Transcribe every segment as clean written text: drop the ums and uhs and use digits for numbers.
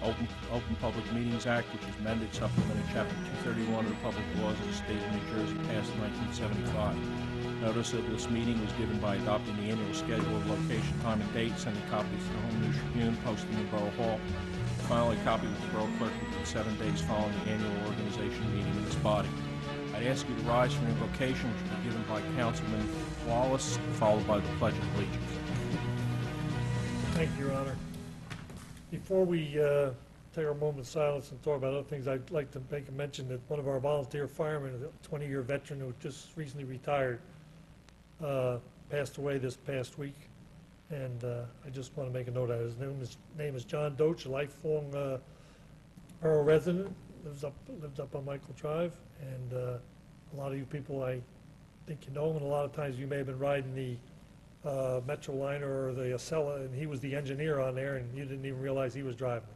Open Public Meetings Act, which is amended supplementing Chapter 231 of the Public Laws of the State of New Jersey, passed in 1975. Notice of this meeting was given by adopting the annual schedule of location, time, and date, sending copies to the Home News Tribune, posting in Borough Hall. Finally, a copy with the Borough Clerk within 7 days following the annual organization meeting of this body. I'd ask you to rise for invocation, which will be given by Councilman Wallace, followed by the Pledge of Allegiance. Thank you, Your Honor. Before we take our moment of silence and talk about other things, I'd like to make a mention that one of our volunteer firemen, a 20-year veteran who just recently retired, passed away this past week. And I just want to make a note of it. His name is John Doach, a lifelong borough resident, lives up on Michael Drive. And a lot of you people, I think you know him, and a lot of times you may have been riding the Metro liner or the Acela, and he was the engineer on there, and you didn't even realize he was driving.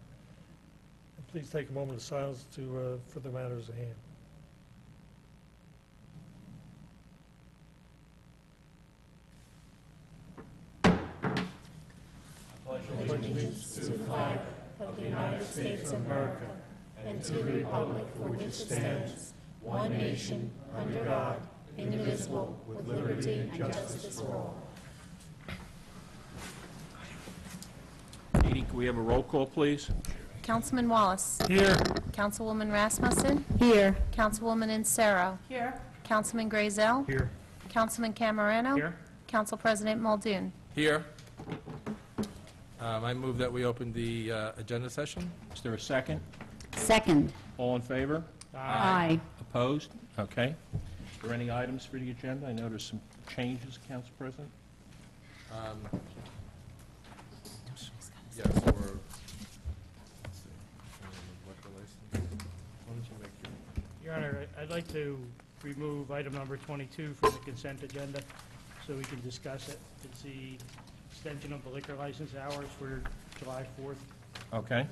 And please take a moment of silence for the matters at hand. Allegiance to the flag of the United States of America and to the republic for which it stands, one nation, under God, indivisible, with liberty and justice for all. Edie, can we have a roll call, please? Councilman Wallace. Here. Councilwoman Rasmussen. Here. Councilwoman Insero. Here. Councilman Grazel. Here. Councilman Camerano. Here. Council President Muldoon. Here. I move that we open the agenda session. Is there a second? Second. All in favor? Aye. Opposed? Okay. Is there any items for the agenda? I know there's some changes, Council President. Yes, let's see. Liquor license. Why don't you make Your Honor, I'd like to remove item number 22 from the consent agenda so we can discuss it. It's the extension of the liquor license hours for July 4th. Okay.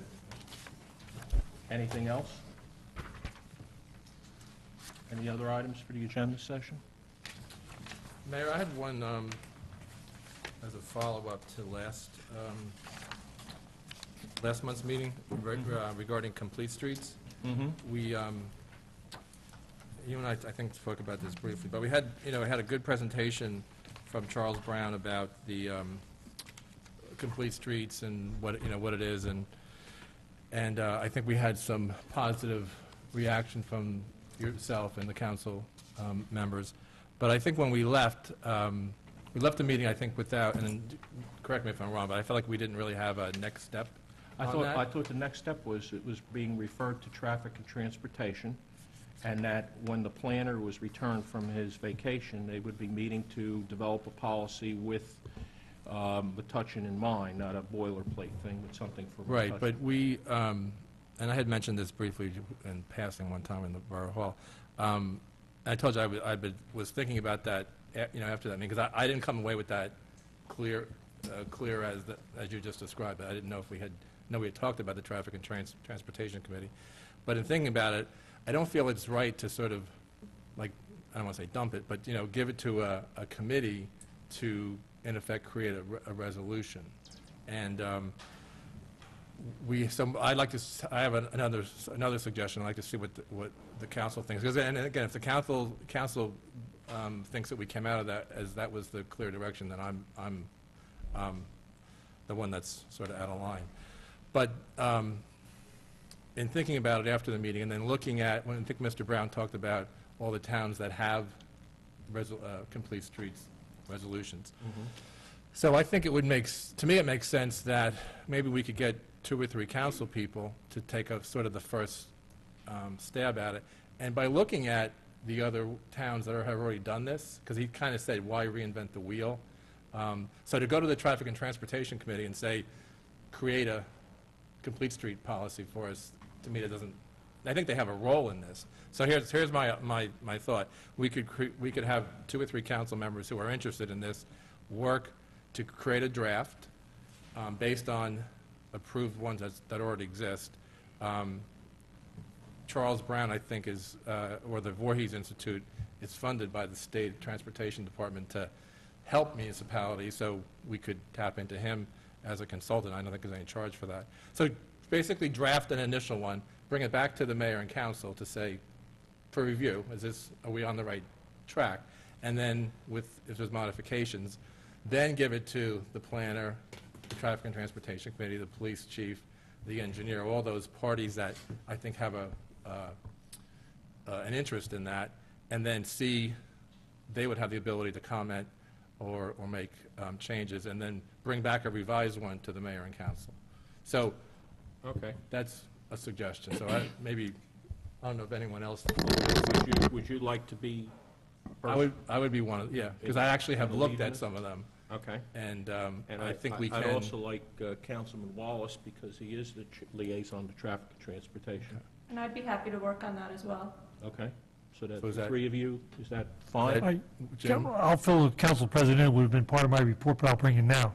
Anything else? Any other items for the agenda session? Mayor, I had one as a follow-up to last month's meeting regarding complete streets. Mm-hmm. We, you and I think spoke about this briefly, but we had a good presentation from Charles Brown about the complete streets and what it is, and I think we had some positive reaction from yourself and the council members. But I think when we left the meeting, I think without, and correct me if I'm wrong, but I felt like we didn't really have a next step. I thought the next step was it was being referred to traffic and transportation, and that when the planner was returned from his vacation, they would be meeting to develop a policy with Metuchen in mind, not a boilerplate thing, but something for Metuchen. Right, but we, and I had mentioned this briefly in passing one time in the Borough Hall. I told you I was thinking about that, after that meeting, because I didn't come away with that clear as you just described it. I didn't know if we had talked about the Traffic and Transportation Committee. But in thinking about it, I don't feel it's right to sort of, like, I don't want to say dump it, but, give it to a committee to, in effect, create a resolution. And I'd like to, I have another suggestion. I'd like to see what the council thinks. Because, and again, if the council thinks that we came out of that as that was the clear direction, then I'm the one that's sort of out of line. But in thinking about it after the meeting, and then looking at, when I think Mr. Brown talked about all the towns that have complete streets resolutions. Mm-hmm. So I think it would to me it makes sense that maybe we could get 2 or 3 council people to take a sort of the first stab at it. And by looking at the other towns that have already done this, because he kind of said, why reinvent the wheel? So to go to the Traffic and Transportation Committee and say, create a complete street policy for us, to me, it doesn't. I think they have a role in this. So here's my thought. We could have 2 or 3 council members who are interested in this work to create a draft based on approved ones that already exist. Charles Brown, I think, or the Voorhees Institute is funded by the State Transportation Department to help municipalities, so we could tap into him as a consultant. I don't think there's any charge for that. So basically draft an initial one, bring it back to the mayor and council to say, for review, are we on the right track? And then if there's modifications, then give it to the planner, the Traffic and Transportation Committee, the police chief, the engineer, all those parties that I think have an interest in that, and then they would have the ability to comment or make changes, and then bring back a revised one to the mayor and council. So, Okay. that's a suggestion. So I don't know if anyone else, Would you like to be I would be one of, yeah, because I actually have Wanna looked lead at in it? some of them, Okay. and And I think we can. I'd also like Councilman Wallace, because he is the liaison to Traffic and Transportation. And I'd be happy to work on that as well. Okay? So that So is the that- three of you, is that fine? Ed? Jim? I'll fill the council president, would have been part of my report, but I'll bring it now.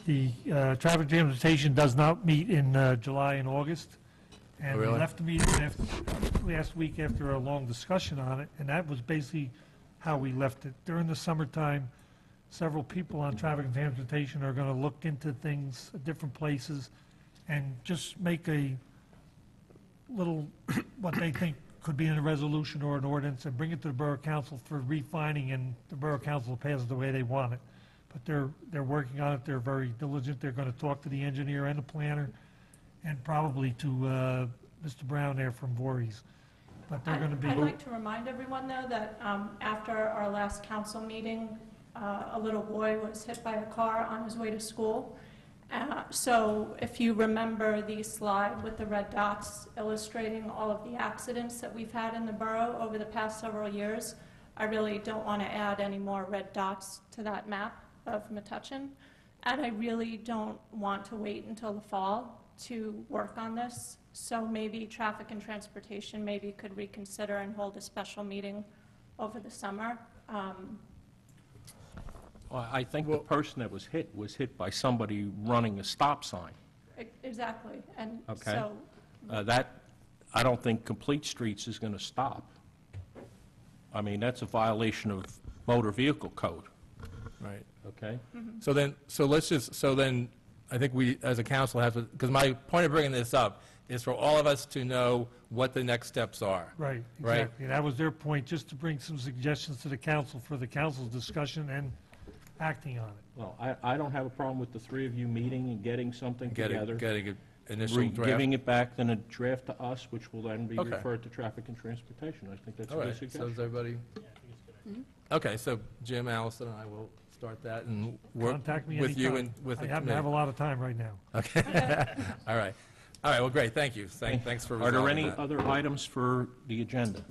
The traffic transportation does not meet in July and August. And we really? left the meeting last week after a long discussion on it, and that was basically how we left it. During the summertime, several people on traffic and transportation are going to look into things at different places and just make a little, what they think could be in a resolution or an ordinance, and bring it to the Borough Council for refining, and the Borough Council will pass it the way they want it. But they're working on it, they're very diligent, they're going to talk to the engineer and the planner, and probably to Mr. Brown there from Voorhees. But they're going to be... I'd like to remind everyone, though, that after our last council meeting, a little boy was hit by a car on his way to school. So if you remember the slide with the red dots illustrating all of the accidents that we've had in the borough over the past several years, I really don't want to add any more red dots to that map of Metuchen. And I really don't want to wait until the fall to work on this. So maybe Traffic and Transportation maybe could reconsider and hold a special meeting over the summer. Well, I think the person that was hit by somebody running a stop sign. Exactly, and Okay. so, I don't think Complete Streets is going to stop. I mean, that's a violation of motor vehicle code, Right. okay? So then, I think we, as a council, have to, because my point of bringing this up is for all of us to know what the next steps are. Right, Right. exactly. That was their point, just to bring some suggestions to the council for the council's discussion and acting on it. Well, I don't have a problem with the three of you meeting and getting something together. Getting an initial draft. Giving it back, then a draft to us, which will then be Okay. referred to Traffic and Transportation. I think that's a All good right, so suggestion. is everybody? Okay, so Jim, Allison, and I will start that and work Contact me with you anytime. and with the I happen to have a committee. lot of time right now. Okay, all right. All right, well, great, thank you. Thanks for Are there resolving any that. other items for the agenda?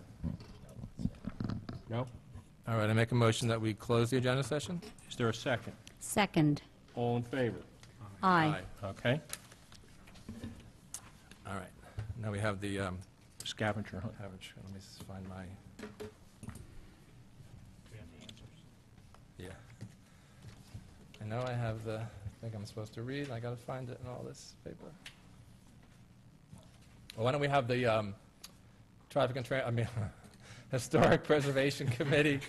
No? All right, I make a motion that we close the agenda session? Is there a second? Second. All in favor? Aye. Okay. All right, now we have the Scavenger hunt. average, let me just find my... Yeah. I know I have the thing I'm supposed to read, I gotta find it in all this paper. Well, why don't we have the Historic Preservation Committee.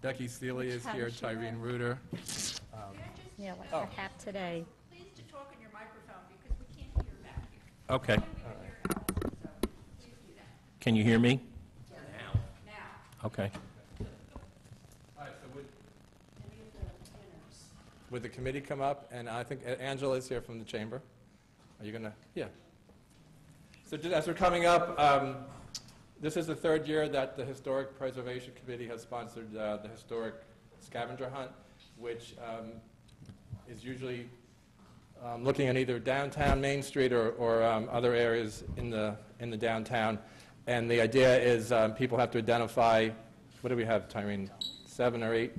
Becky Seeley is here, Tyrene Reuter. Yeah, like I have today. Please to talk in your microphone because we can't hear back here. Okay. Please do that. Can you hear me? Now, Okay. Would the committee come up? And I think Angela is here from the chamber. Are you going to? Yeah. So just as we're coming up, this is the third year that the Historic Preservation Committee has sponsored the Historic Scavenger Hunt, which is usually looking at either downtown Main Street or other areas in the downtown. And the idea is people have to identify, what do we have, Tyrene, 7 or 8?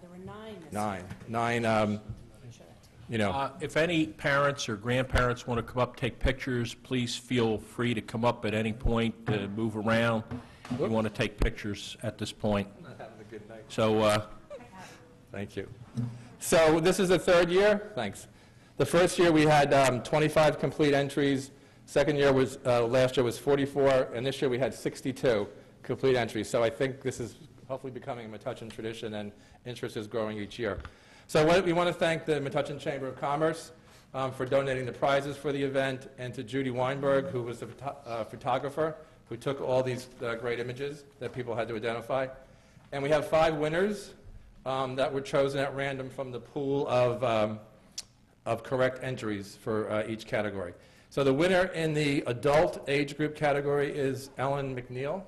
there were 9 this Nine, you know, If any parents or grandparents want to come up, take pictures, please feel free to come up at any point, to move around. We want to take pictures at this point. not having a good night. So, Thank you. So this is the third year? Thanks. The first year, we had 25 complete entries. Second year was, last year was 44, and this year we had 62 complete entries. So I think this is hopefully becoming a Metuchen tradition, and interest is growing each year. So we want to thank the Metuchen Chamber of Commerce for donating the prizes for the event, and to Judy Weinberg, who was the photographer, who took all these great images that people had to identify. And we have 5 winners that were chosen at random from the pool of correct entries for each category. So the winner in the adult age group category is Ellen McNeil.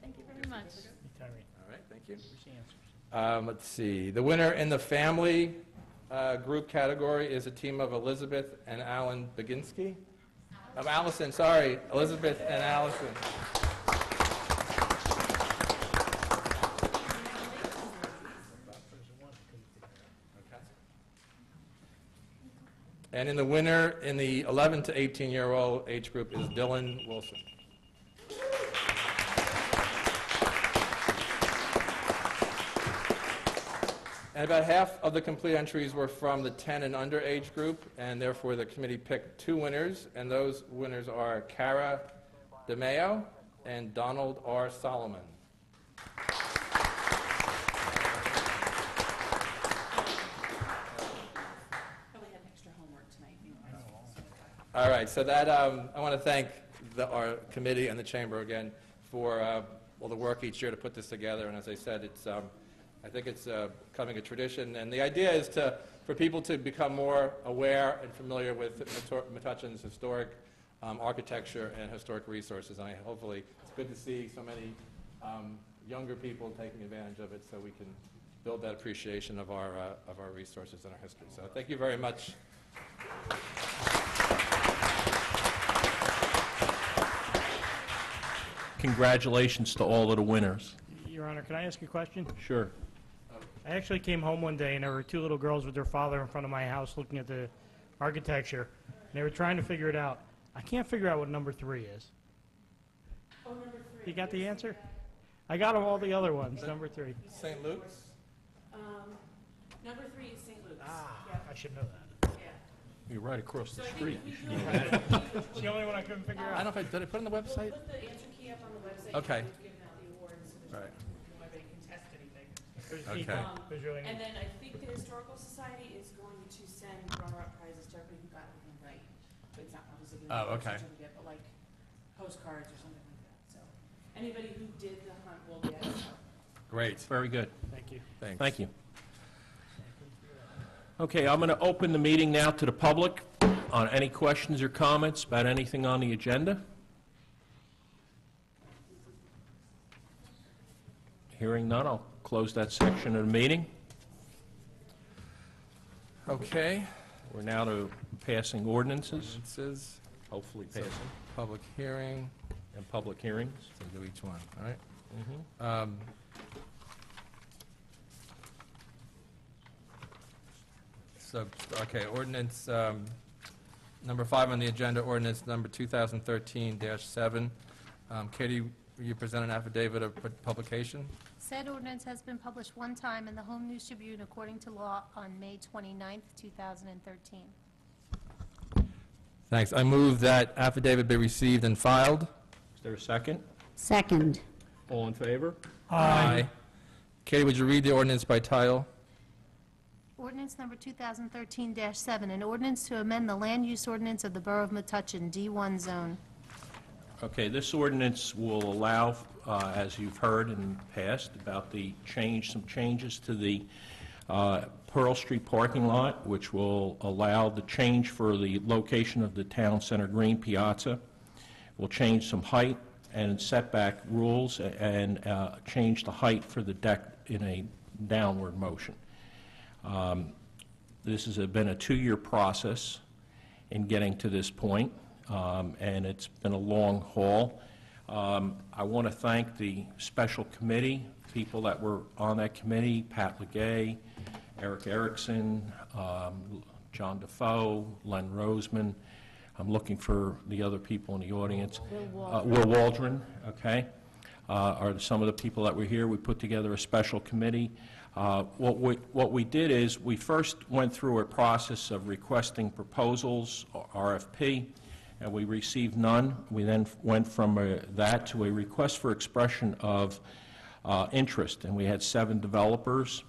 Thank you very much. All right, thank you. Let's see. The winner in the family group category is a team of Elizabeth and Alan Baginski. Allison, sorry. Elizabeth and Allison. And in the winner in the 11 to 18-year-old age group is Dylan Wilson. And about half of the complete entries were from the 10 and under age group, and therefore the committee picked 2 winners, and those winners are Cara DeMeo and Donald R. Solomon. Probably had extra homework tonight. All right, so that I want to thank our committee and the chamber again for all the work each year to put this together. And as I said, it's I think it's becoming a tradition. And the idea is for people to become more aware and familiar with Metuchen's historic architecture and historic resources. And hopefully it's good to see so many younger people taking advantage of it, so we can build that appreciation of our resources and our history. So thank you very much. Congratulations to all of the winners. Your Honor, can I ask you a question? Sure. I actually came home one day, and there were 2 little girls with their father in front of my house looking at the architecture, and they were trying to figure it out. I can't figure out what number 3 is. Oh, number 3. You got the answer? I got all the other ones, number 3. St. Luke's? Number 3 is St. Luke's. I should know that. Yeah. You're right across the street. It's the only one I couldn't figure I out. don't know if did I put it on the website? Put the answer key up on the website. Okay. We've given out the awards, so Right. nobody can test anything. There's Okay. neat. There's really And neat. then I think the Historical Society is going to send runner-up prizes to everybody who got everything right. But it's not obviously going to Oh, be a okay. certificate, but like postcards or something like that. So anybody who did the hunt will get it. Great. Very good. Thank you. Thanks. Thank you. Okay, I'm going to open the meeting now to the public on any questions or comments about anything on the agenda. Hearing none, I'll close that section of the meeting. Okay. We're now to passing ordinances, Ordinances, hopefully passing, public hearing, and public hearings. so do each one, all right? Mhm. So, okay, ordinance number 5 on the agenda, ordinance number 2013-7. Katie, will you present an affidavit of publication? Said ordinance has been published one time in the Home News Tribune according to law on May 29th, 2013. Thanks. I move that affidavit be received and filed. Is there a second? Second. All in favor? Aye. Katie, would you read the ordinance by title? Ordinance number 2013-7, an ordinance to amend the land use ordinance of the Borough of Metuchen, D1 zone. Okay, this ordinance will allow, as you've heard in the past, about some changes to the Pearl Street parking lot, which will allow the change for the location of the Town Center Green Piazza. We'll change some height and setback rules and change the height for the deck in a downward motion. This has been a 2-year process in getting to this point, and it's been a long haul. I want to thank the special committee, people that were on that committee, Pat Legay, Eric Erickson, John Defoe, Len Roseman. I'm looking for the other people in the audience. Will Waldron, okay, are some of the people that were here. We put together a special committee. What we did is we first went through a process of requesting proposals, RFP, and we received none. We then went from that to a request for expression of interest, and we had 7 developers.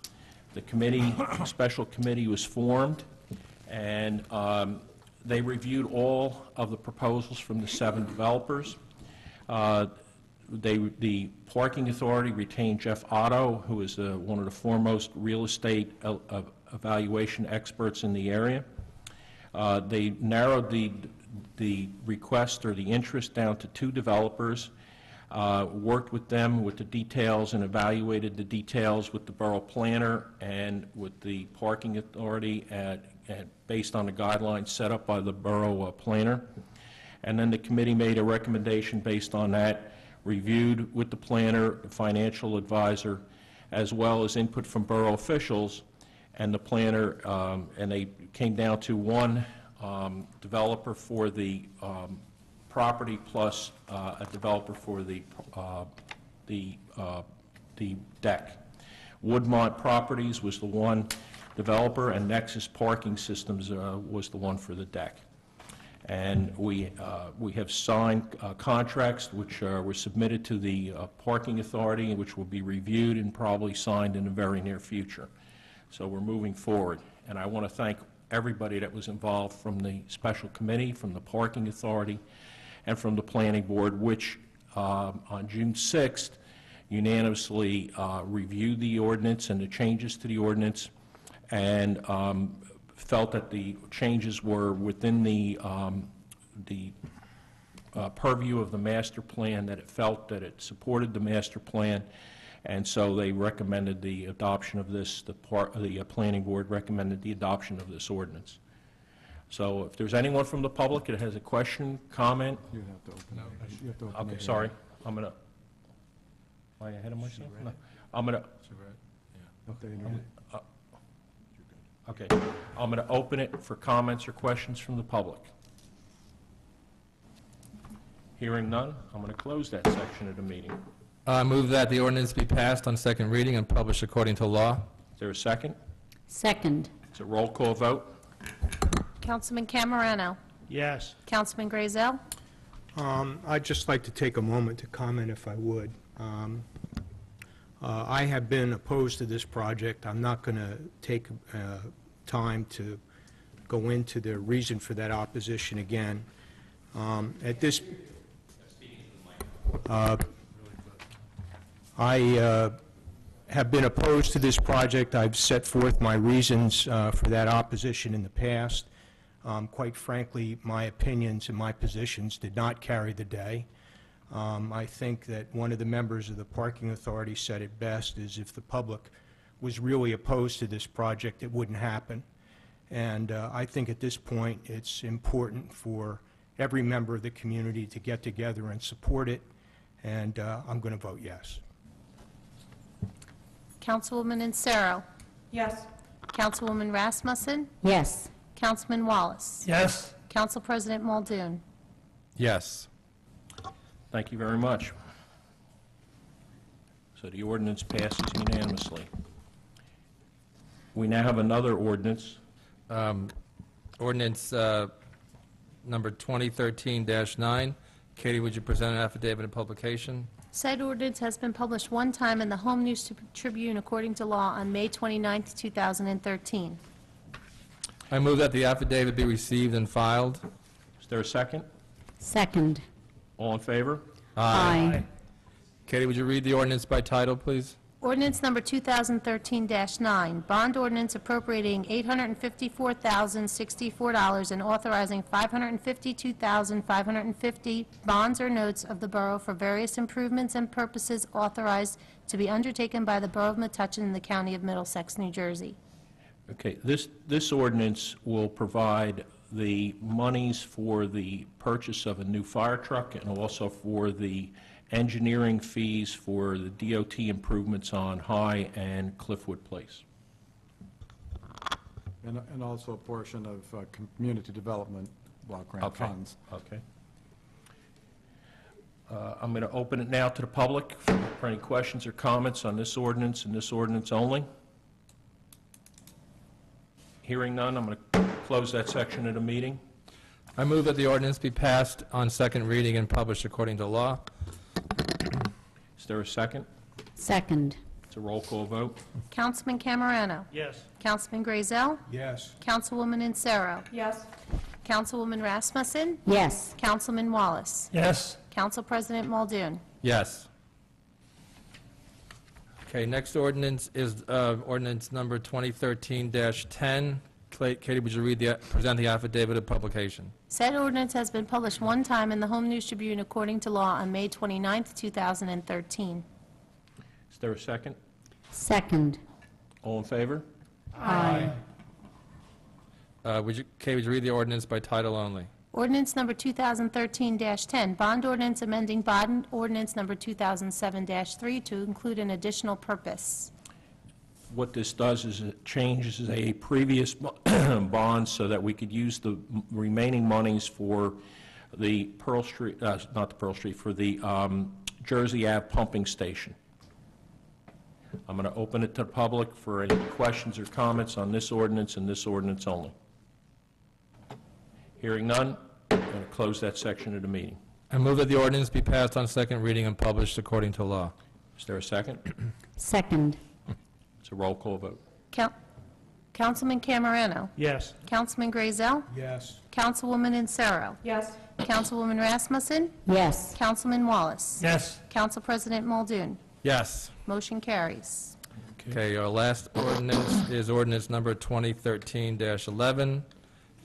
The committee, a special committee was formed, and they reviewed all of the proposals from the 7 developers. The Parking Authority retained Jeff Otto, who is one of the foremost real estate evaluation experts in the area. They narrowed the request or the interest down to 2 developers, worked with them with the details and evaluated the details with the borough planner and with the Parking Authority based on the guidelines set up by the borough planner. And then the committee made a recommendation based on that, reviewed with the planner, the financial advisor, as well as input from borough officials, and the planner, and they came down to 1 developer for the property plus a developer for the deck. Woodmont Properties was the 1 developer, and Nexus Parking Systems was the 1 for the deck. And we have signed contracts which were submitted to the Parking Authority, which will be reviewed and probably signed in the very near future. So we're moving forward. And I want to thank everybody that was involved from the special committee, from the Parking Authority, and from the Planning Board, which on June 6th unanimously reviewed the ordinance and the changes to the ordinance, and felt that the changes were within the purview of the master plan, that it felt that it supported the master plan, and so they recommended the adoption of this, the planning board recommended the adoption of this ordinance. So if there's anyone from the public that has a question, comment. You have to open it. You have to open Okay, it. sorry, I'm going to, am I ahead of myself? No. I'm going to, Okay, internet. okay, I'm going to open it for comments or questions from the public. Hearing none, I'm going to close that section of the meeting. I move that the ordinance be passed on second reading and published according to law. Is there a second? Second. It's a roll call vote. Councilman Camerano. Yes. Councilman Grayzel. I'd just like to take a moment to comment, if I would. I have been opposed to this project. I'm not going to take time to go into the reason for that opposition again. At this, I have been opposed to this project. I've set forth my reasons for that opposition in the past. Quite frankly, my opinions and my positions did not carry the day. I think that one of the members of the Parking Authority said it best, is if the public was really opposed to this project, it wouldn't happen. And I think at this point, it's important for every member of the community to get together and support it, and I'm going to vote yes. Councilwoman Insero. Yes. Councilwoman Rasmussen. Yes. Councilman Wallace. Yes. Council President Muldoon. Yes. Thank you very much. So the ordinance passes unanimously. We now have another ordinance. Ordinance number 2013-9. Katie, would you present an affidavit of publication? Said ordinance has been published 1 time in the Home News Tribune according to law on May 29, 2013. I move that the affidavit be received and filed. Is there a second? Second. All in favor? Aye. Katie, would you read the ordinance by title, please? Ordinance number 2013-9, bond ordinance appropriating $854,064 and authorizing $552,550 bonds or notes of the borough for various improvements and purposes authorized to be undertaken by the Borough of Metuchen in the County of Middlesex, New Jersey. Okay, this ordinance will provide the monies for the purchase of a new fire truck and also for the engineering fees for the DOT improvements on High and Cliffwood Place. And also a portion of community development block grant Okay. funds. Okay. I'm going to open it now to the public for any questions or comments on this ordinance and this ordinance only. Hearing none, I'm going to close that section of the meeting. I move that the ordinance be passed on second reading and published according to law. Is there a second? Second. It's a roll call vote. Councilman Camerano. Yes. Councilman Grazel. Yes. Councilwoman Insero. Yes. Councilwoman Rasmussen. Yes. Councilman Wallace. Yes. Council President Muldoon. Yes. Okay, next ordinance is ordinance number 2013-10. Katie, would you present the affidavit of publication? Said ordinance has been published one time in the Home News Tribune according to law on May 29th, 2013. Is there a second? Second. All in favor? Aye. Katie, would you read the ordinance by title only? Ordinance number 2013-10, bond ordinance amending bond ordinance number 2007-3 to include an additional purpose. What this does is it changes a previous bond so that we could use the remaining monies for the Pearl Street, not the Pearl Street, for the Jersey Ave pumping station. I'm going to open it to the public for any questions or comments on this ordinance and this ordinance only. Hearing none, I'm going to close that section of the meeting. I move that the ordinance be passed on second reading and published according to law. Is there a second? Second. It's a roll call vote. Councilman Camerano. Yes. Councilman Grazel. Yes. Councilwoman Insero. Yes. Councilwoman Rasmussen. Yes. Councilman Wallace. Yes. Council President Muldoon. Yes. Motion carries. Okay, our last ordinance is ordinance number 2013-11.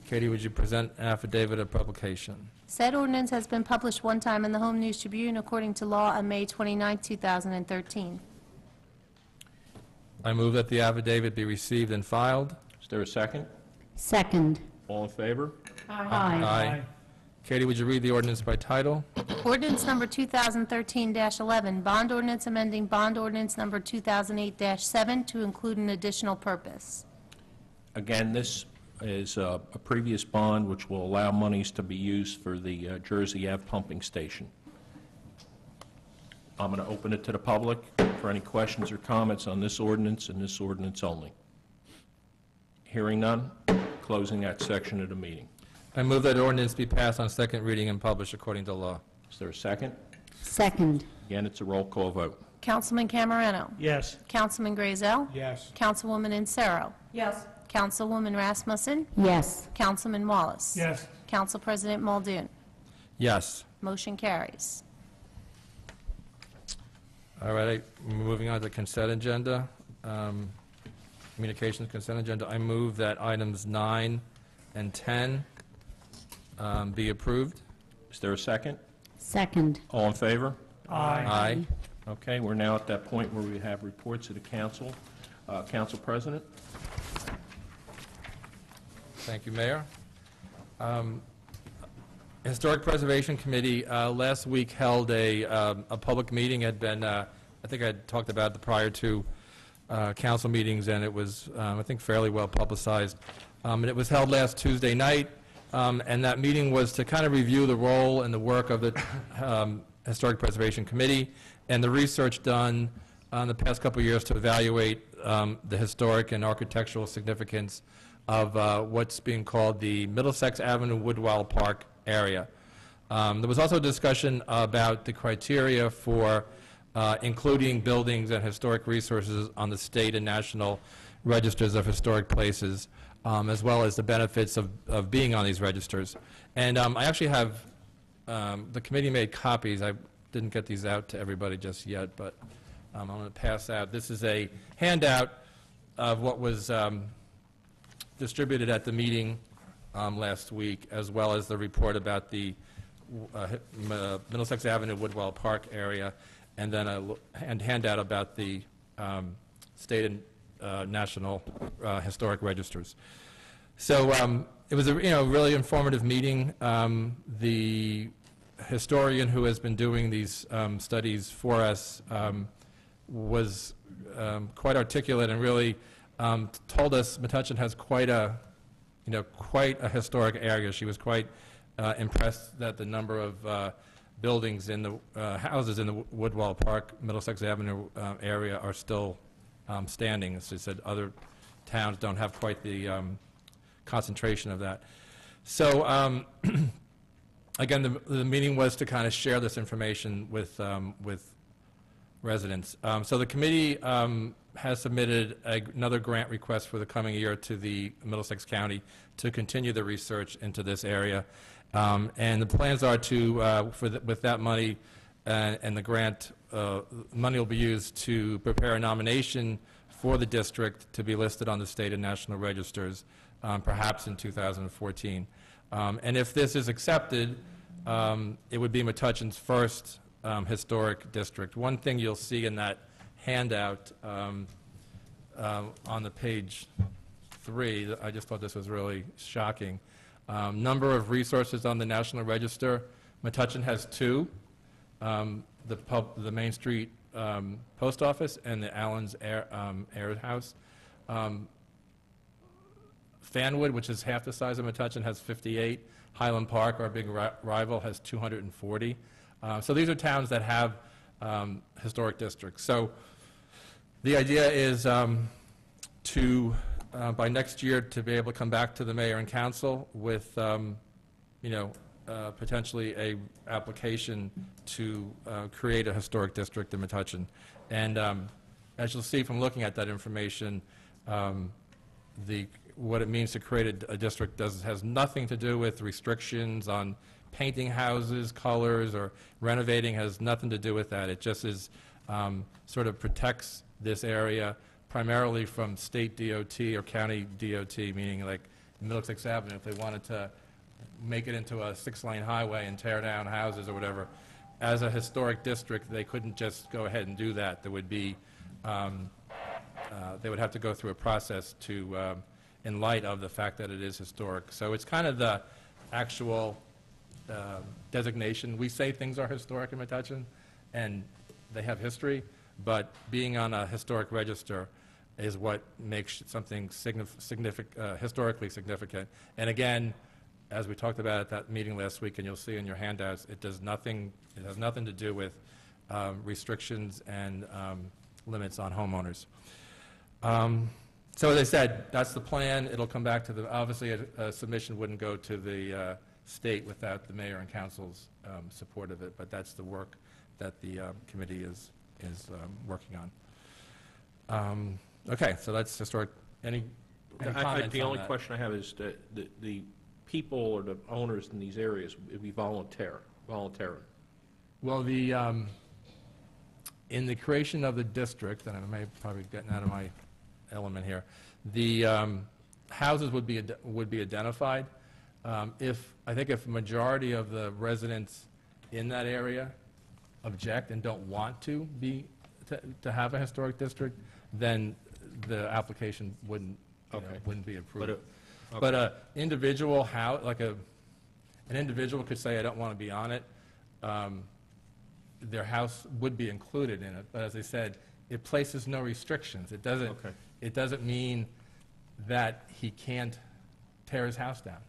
Katie, would you present affidavit of publication? Said ordinance has been published one time in the Home News Tribune according to law on May 29, 2013. I move that the affidavit be received and filed. Is there a second? Second. All in favor? Aye. Katie, would you read the ordinance by title? Ordinance number 2013-11, bond ordinance amending bond ordinance number 2008-7 to include an additional purpose. Again, this is a previous bond which will allow monies to be used for the Jersey Ave pumping station. I'm going to open it to the public for any questions or comments on this ordinance and this ordinance only. Hearing none, closing that section of the meeting. I move that ordinance be passed on second reading and published according to law. Is there a second? Second. Again, it's a roll call vote. Councilman Camerano. Yes. Councilman Grazel. Yes. Councilwoman Insero. Yes. Councilwoman Rasmussen. Yes. Councilman Wallace. Yes. Council President Muldoon. Yes. Motion carries. All right, moving on to the consent agenda. Communications consent agenda. I move that items 9 and 10 be approved. Is there a second? Second. All in favor? Aye. Okay, we're now at that point where we have reports of the council. Council President? Thank you, Mayor. Historic Preservation Committee last week held a public meeting. Had been, I think I had talked about the prior two council meetings, and it was, I think, fairly well publicized. And it was held last Tuesday night, and that meeting was to kind of review the role and the work of the Historic Preservation Committee and the research done in the past couple of years to evaluate the historic and architectural significance of what's being called the Middlesex Avenue Woodwell Park area. There was also a discussion about the criteria for including buildings and historic resources on the state and national registers of historic places, as well as the benefits of being on these registers. And I actually have, the committee made copies. I didn't get these out to everybody just yet, but I'm going to pass out. This is a handout of what was distributed at the meeting last week, as well as the report about the Middlesex Avenue Woodwell Park area, and then a handout about the state and national historic registers. So it was a really informative meeting. The historian who has been doing these studies for us was quite articulate and really told us Metuchen has quite a historic area. She was quite impressed that the number of buildings in the houses in the Woodwell Park, Middlesex Avenue area are still standing. As she said, other towns don't have quite the concentration of that. So, again, the meeting was to kind of share this information with residents. So the committee has submitted another grant request for the coming year to the Middlesex County to continue the research into this area. And the plans are to, with that money and the grant, money will be used to prepare a nomination for the district to be listed on the state and national registers, perhaps in 2014. And if this is accepted, it would be Metuchen's first historic district. One thing you'll see in that handout on the page 3, I just thought this was really shocking. Number of resources on the National Register. Metuchen has 2, the Main Street Post Office and the Allen's Air House. Fanwood, which is half the size of Metuchen, has 58. Highland Park, our big rival, has 240. So these are towns that have historic districts. So the idea is to, by next year, to be able to come back to the mayor and council with, potentially a application to create a historic district in Metuchen. And as you'll see from looking at that information, what it means to create a district has nothing to do with restrictions on painting houses, colors, or renovating. Has nothing to do with that. It just is sort of protects this area primarily from state DOT or county DOT, meaning like Middlesex Avenue, if they wanted to make it into a 6-lane highway and tear down houses or whatever. As a historic district, they couldn't just go ahead and do that. There would be, they would have to go through a process to, in light of the fact that it is historic. So it's kind of the actual designation. We say things are historic in Metuchen, and they have history, but being on a historic register is what makes something historically significant. And again, as we talked about at that meeting last week, and you'll see in your handouts, it has nothing to do with restrictions and limits on homeowners. So as I said, that's the plan. It'll come back to obviously a submission wouldn't go to the state without the mayor and council's support of it, but that's the work that the committee is working on. Okay, so that's historic. Any comments the on only that? question I have is the people or the owners in these areas would be volunteering. Well, in the creation of the district, and I may probably getting out of my element here, the houses would be identified. I think if a majority of the residents in that area object and don't want to have a historic district, then the application wouldn't be approved. But an individual house, an individual could say, I don't want to be on it. Their house would be included in it, but as I said, it places no restrictions. It doesn't mean that he can't tear his house down.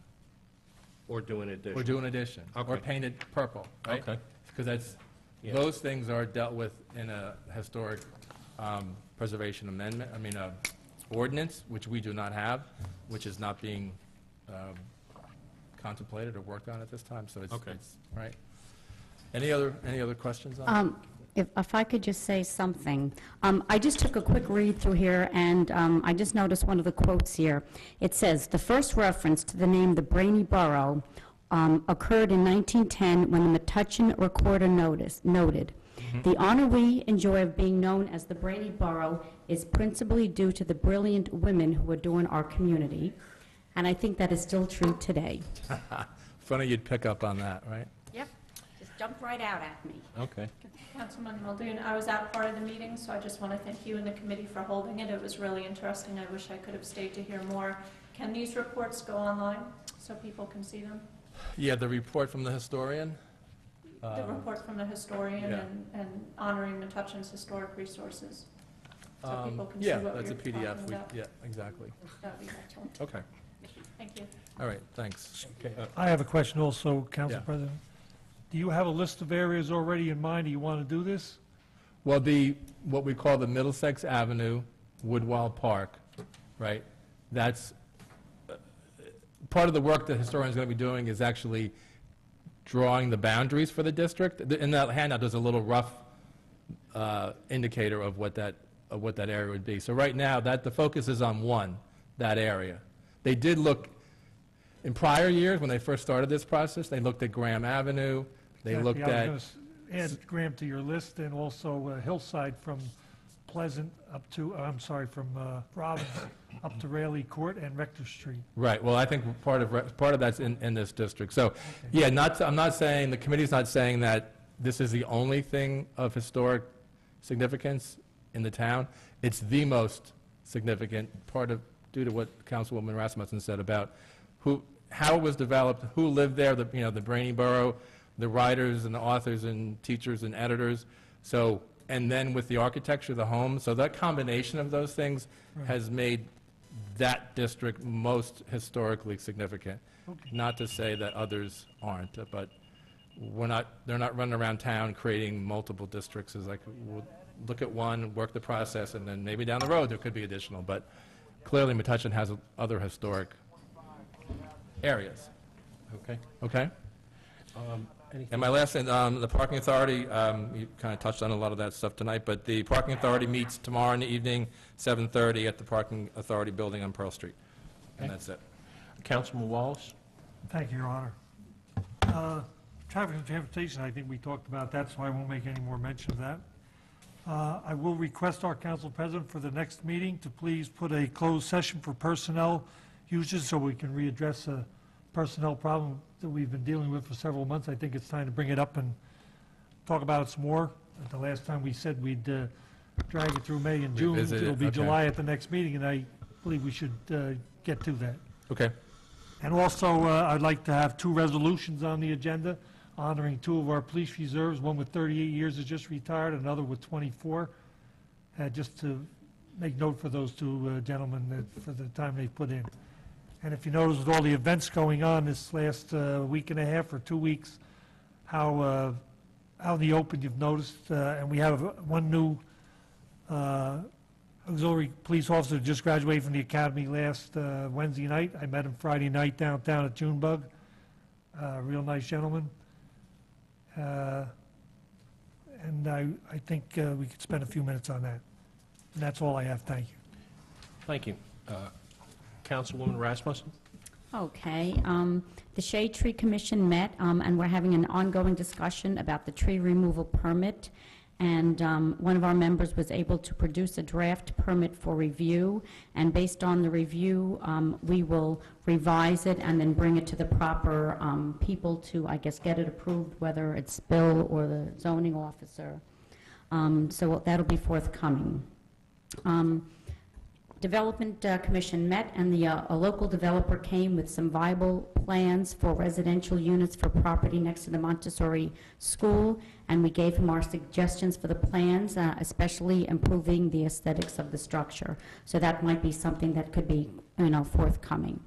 Or do an addition. Or do an addition. Okay. Or paint it purple, right? Okay. Because Yeah. those things are dealt with in a historic preservation amendment, ordinance, which we do not have, which is not being contemplated or worked on at this time, so it's, right? Any other questions on it? If I could just say something. I just took a quick read through here, and I just noticed one of the quotes here. It says, "The first reference to the name the Brainy Borough occurred in 1910 when the Metuchen Recorder noted, the honor we enjoy of being known as the Brainy Borough is principally due to the brilliant women who adorn our community." And I think that is still true today. Funny you'd pick up on that, right? Yep, just jumped right out at me. Okay. Councilman Muldoon, I was at part of the meeting, so I just want to thank you and the committee for holding it. It was really interesting. I wish I could have stayed to hear more. Can these reports go online so people can see them? Yeah, the report from the historian? The report from the historian yeah. and honoring Metuchen's historic resources, so people can see Yeah, what that's we're a PDF. talking about. Yeah, exactly. That would be helpful. Okay. Thank you. All right, thanks. I have a question also, Council Yeah. President. Do you have a list of areas already in mind? Do you want to do this? Well, what we call the Middlesex Avenue, Woodwall Park, right? That's, part of the work that historians are going to be doing is actually drawing the boundaries for the district. In that handout, there's a little rough indicator of what that area would be. So right now, the focus is on that area. They did look, in prior years, when they first started this process, they looked at Graham Avenue, they looked Exactly. at... I was going to add Graham to your list, and also Hillside from Pleasant up to, from Providence up to Raleigh Court and Rector Street. Right, well, I think part of that's in this district. So, yeah, I'm not saying, the committee's not saying that this is the only thing of historic significance in the town. It's the most significant part of, due to what Councilwoman Rasmussen said about how it was developed, who lived there, the Brainy Borough, the writers and the authors and teachers and editors. So, and then with the architecture of the home, so that combination of those things has made that district most historically significant. Okay. Not to say that others aren't, but they're not running around town creating multiple districts. It's like, we'll look at one, work the process, and then maybe down the road there could be additional. But clearly Metuchen has other historic areas. Okay. Okay? Anything? And my last thing, the Parking Authority, you kind of touched on a lot of that stuff tonight, but the Parking Authority meets tomorrow in the evening, 7:30 at the Parking Authority building on Pearl Street. And that's it. Councilman Wallace? Thank you, Your Honor. Traffic and transportation, I think we talked about that, so I won't make any more mention of that. I will request our council president for the next meeting to please put a closed session for personnel uses so we can readdress a personnel problem that we've been dealing with for several months. I think it's time to bring it up and talk about it some more. The last time we said we'd drag it through May and June. Revisit it, It'll be okay. July at the next meeting, and I believe we should get to that. Okay. And also, I'd like to have 2 resolutions on the agenda honoring 2 of our police reserves. One with 38 years is just retired, another with 24. Just to make note for those 2 gentlemen for the time they put in. And if you notice with all the events going on this last week and a half or 2 weeks, how out in the open you've noticed, and we have one new auxiliary police officer just graduated from the academy last Wednesday night. I met him Friday night downtown at Junebug. Real nice gentleman. And I think we could spend a few minutes on that. And that's all I have. Thank you. Thank you. Councilwoman Rasmussen? Okay, the Shade Tree Commission met, and we're having an ongoing discussion about the tree removal permit. And one of our members was able to produce a draft permit for review, and based on the review, we will revise it and then bring it to the proper people to, I guess, get it approved, whether it's Bill or the zoning officer. So that'll be forthcoming. Development Commission met, and a local developer came with some viable plans for residential units for property next to the Montessori school, and we gave him our suggestions for the plans, especially improving the aesthetics of the structure. So that might be something that could be, forthcoming.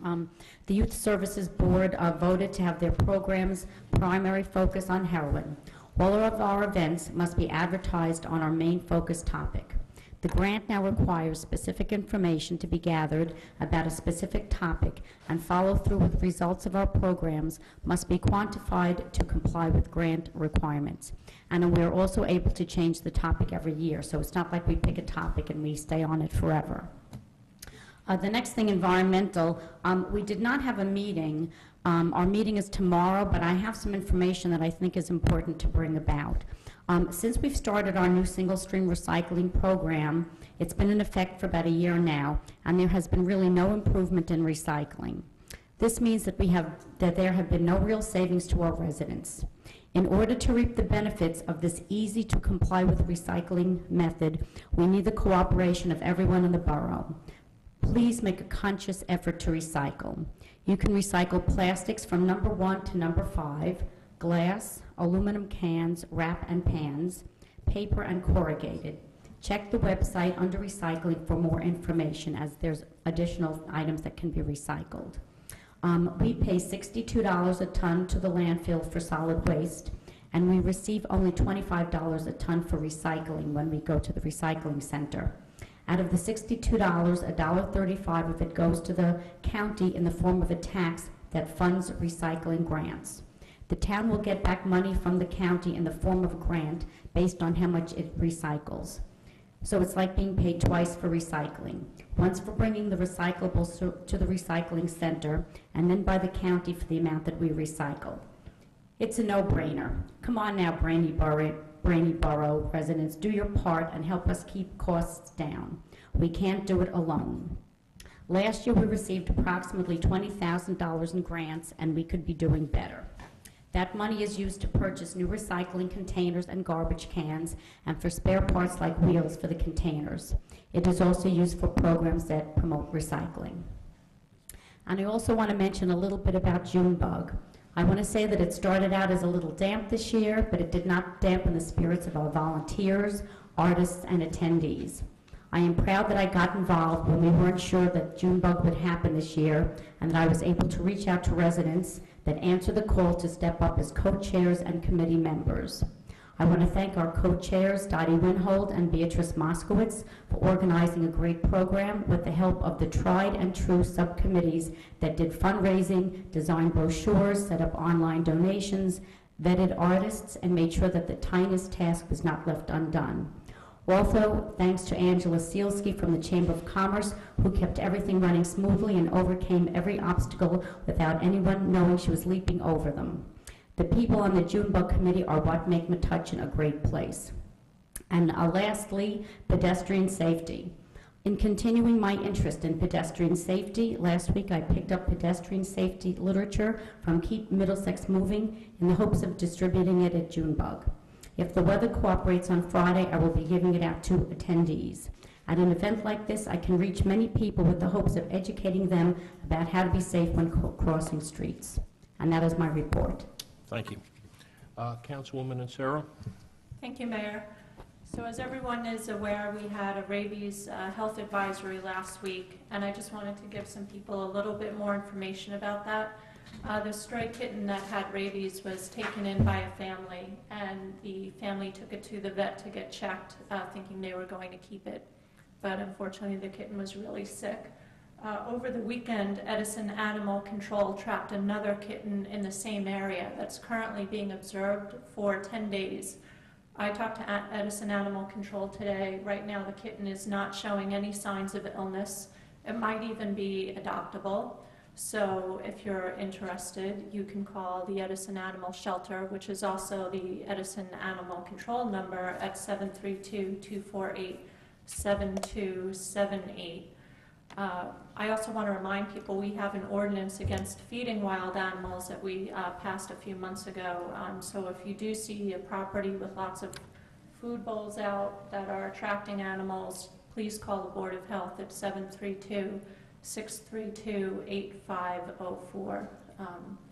The Youth Services Board voted to have their program's primary focus on heroin. All of our events must be advertised on our main focus topic. The grant now requires specific information to be gathered about a specific topic, and follow through with results of our programs must be quantified to comply with grant requirements. And we're also able to change the topic every year, so it's not like we pick a topic and we stay on it forever. The next thing, environmental, we did not have a meeting. Our meeting is tomorrow, but I have some information that I think is important to bring about. Since we've started our new single-stream recycling program, it's been in effect for about a year now, and there has been really no improvement in recycling. This means that there have been no real savings to our residents. In order to reap the benefits of this easy-to-comply with recycling method, we need the cooperation of everyone in the borough. Please make a conscious effort to recycle. You can recycle plastics from number 1 to number 5, glass, aluminum cans, wrap and pans, paper and corrugated. Check the website under recycling for more information, as there's additional items that can be recycled. We pay $62 a ton to the landfill for solid waste, and we receive only $25 a ton for recycling when we go to the recycling center. Out of the $62, $1.35 of it goes to the county in the form of a tax that funds recycling grants. The town will get back money from the county in the form of a grant based on how much it recycles. So it's like being paid twice for recycling. Once for bringing the recyclables to the recycling center, and then by the county for the amount that we recycle. It's a no-brainer. Come on now, Brainy Borough residents, do your part and help us keep costs down. We can't do it alone. Last year, we received approximately $20,000 in grants, and we could be doing better. That money is used to purchase new recycling containers and garbage cans, and for spare parts like wheels for the containers. It is also used for programs that promote recycling. And I also want to mention a little bit about Junebug. I want to say that it started out as a little damp this year, but it did not dampen the spirits of our volunteers, artists, and attendees. I am proud that I got involved when we weren't sure that Junebug would happen this year, and that I was able to reach out to residents that answered the call to step up as co-chairs and committee members. I want to thank our co-chairs, Dottie Winhold and Beatrice Moskowitz, for organizing a great program with the help of the tried and true subcommittees that did fundraising, designed brochures, set up online donations, vetted artists, and made sure that the tiniest task was not left undone. Also, thanks to Angela Sealski from the Chamber of Commerce, who kept everything running smoothly and overcame every obstacle without anyone knowing she was leaping over them. The people on the Junebug Committee are what make Metuchen a great place. And lastly, pedestrian safety. In continuing my interest in pedestrian safety, last week I picked up pedestrian safety literature from Keep Middlesex Moving in the hopes of distributing it at Junebug. If the weather cooperates on Friday, I will be giving it out to attendees. At an event like this, I can reach many people with the hopes of educating them about how to be safe when crossing streets. And that is my report. Thank you. Councilwoman Insero? Thank you, Mayor. So as everyone is aware, we had a rabies health advisory last week, and I just wanted to give some people a little bit more information about that. The stray kitten that had rabies was taken in by a family, and the family took it to the vet to get checked, thinking they were going to keep it. But unfortunately, the kitten was really sick. Over the weekend, Edison Animal Control trapped another kitten in the same area that's currently being observed for 10 days. I talked to Edison Animal Control today. Right now, the kitten is not showing any signs of illness. It might even be adoptable. So if you're interested, you can call the Edison Animal Shelter, which is also the Edison Animal Control number at 732-248-7278. I also want to remind people we have an ordinance against feeding wild animals that we passed a few months ago. So if you do see a property with lots of food bowls out that are attracting animals, please call the Board of Health at 732-632-8504,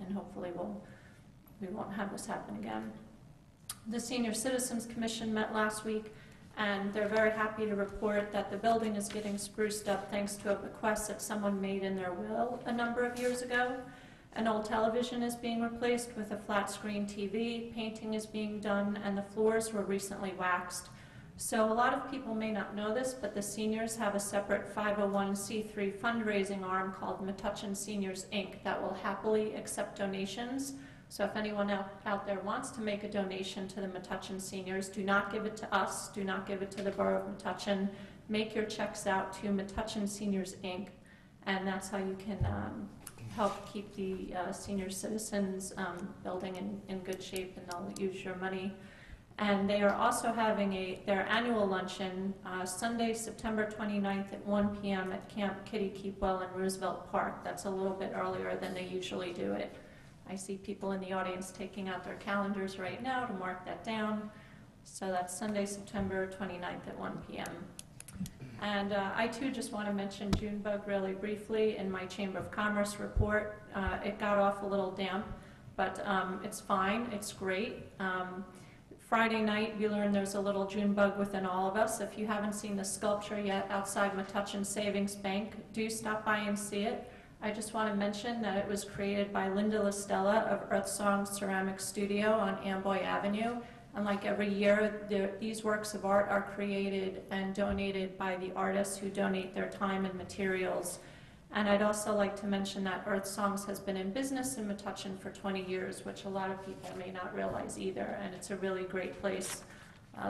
and hopefully we won't have this happen again. The Senior Citizens Commission met last week, and they're very happy to report that the building is getting spruced up thanks to a bequest that someone made in their will a number of years ago. An old television is being replaced with a flat screen TV, painting is being done, and the floors were recently waxed. So a lot of people may not know this, but the seniors have a separate 501c3 fundraising arm called Metuchen Seniors, Inc. that will happily accept donations. So if anyone out there wants to make a donation to the Metuchen seniors, do not give it to us, do not give it to the Borough of Metuchen. Make your checks out to Metuchen Seniors, Inc. And that's how you can help keep the senior citizens building in good shape, and they'll use your money. And they are also having their annual luncheon Sunday, September 29th at 1 p.m. at Camp Kitty Keepwell in Roosevelt Park. That's a little bit earlier than they usually do it. I see people in the audience taking out their calendars right now to mark that down. So that's Sunday, September 29th at 1 p.m. And I too just want to mention Junebug really briefly. In my Chamber of Commerce report, it got off a little damp, but it's fine, it's great. Friday night, we learned there's a little Junebug within all of us. If you haven't seen the sculpture yet outside Metuchen Savings Bank, do stop by and see it. I just want to mention that it was created by Linda LaStella of Earth Song Ceramic Studio on Amboy Avenue. And like every year, these works of art are created and donated by the artists who donate their time and materials. And I'd also like to mention that Earth Songs has been in business in Metuchen for 20 years, which a lot of people may not realize either, and it's a really great place.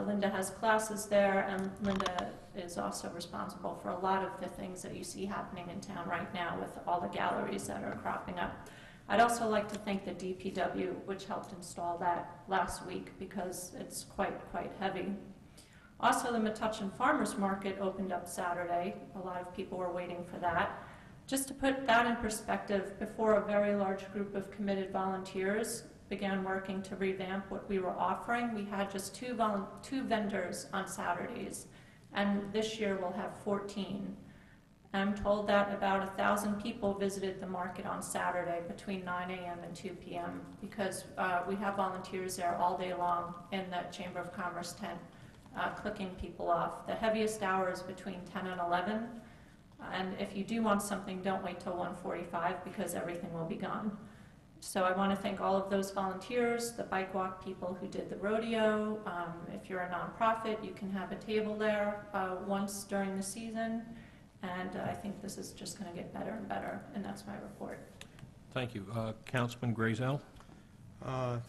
Linda has classes there, and Linda is also responsible for a lot of the things that you see happening in town right now with all the galleries that are cropping up. I'd also like to thank the DPW, which helped install that last week because it's quite heavy. Also, the Metuchen Farmers Market opened up Saturday. A lot of people were waiting for that. Just to put that in perspective, before a very large group of committed volunteers began working to revamp what we were offering, we had just two vendors on Saturdays, and this year we'll have 14. I'm told that about 1,000 people visited the market on Saturday between 9 a.m. and 2 p.m. because we have volunteers there all day long in that Chamber of Commerce tent clicking people off. The heaviest hour is between 10 and 11. And if you do want something, don't wait till 1:45 because everything will be gone. So I want to thank all of those volunteers, the bike walk people who did the rodeo. If you're a nonprofit, you can have a table there once during the season. And I think this is just going to get better and better. And that's my report. Thank you. Councilman Grazel?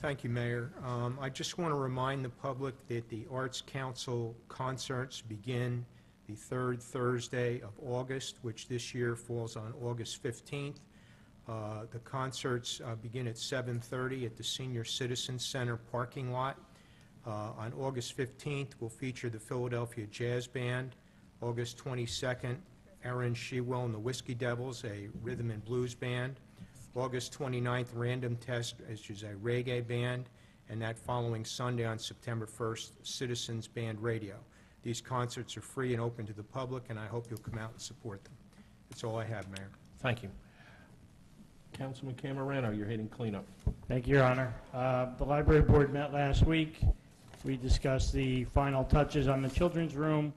Thank you, Mayor. I just want to remind the public that the Arts Council concerts begin the third Thursday of August, which this year falls on August 15th. The concerts begin at 7:30 at the Senior Citizen Center parking lot. On August 15th, we'll feature the Philadelphia Jazz Band. August 22nd, Erin Shewell and the Whiskey Devils, a rhythm and blues band. August 29th, Random Test, which is a reggae band. And that following Sunday on September 1st, Citizens Band Radio. These concerts are free and open to the public, and I hope you'll come out and support them. That's all I have, Mayor. Thank you. Councilman Camerano, you're hitting cleanup. Thank you, Your Honor. The library board met last week. We discussed the final touches on the children's room,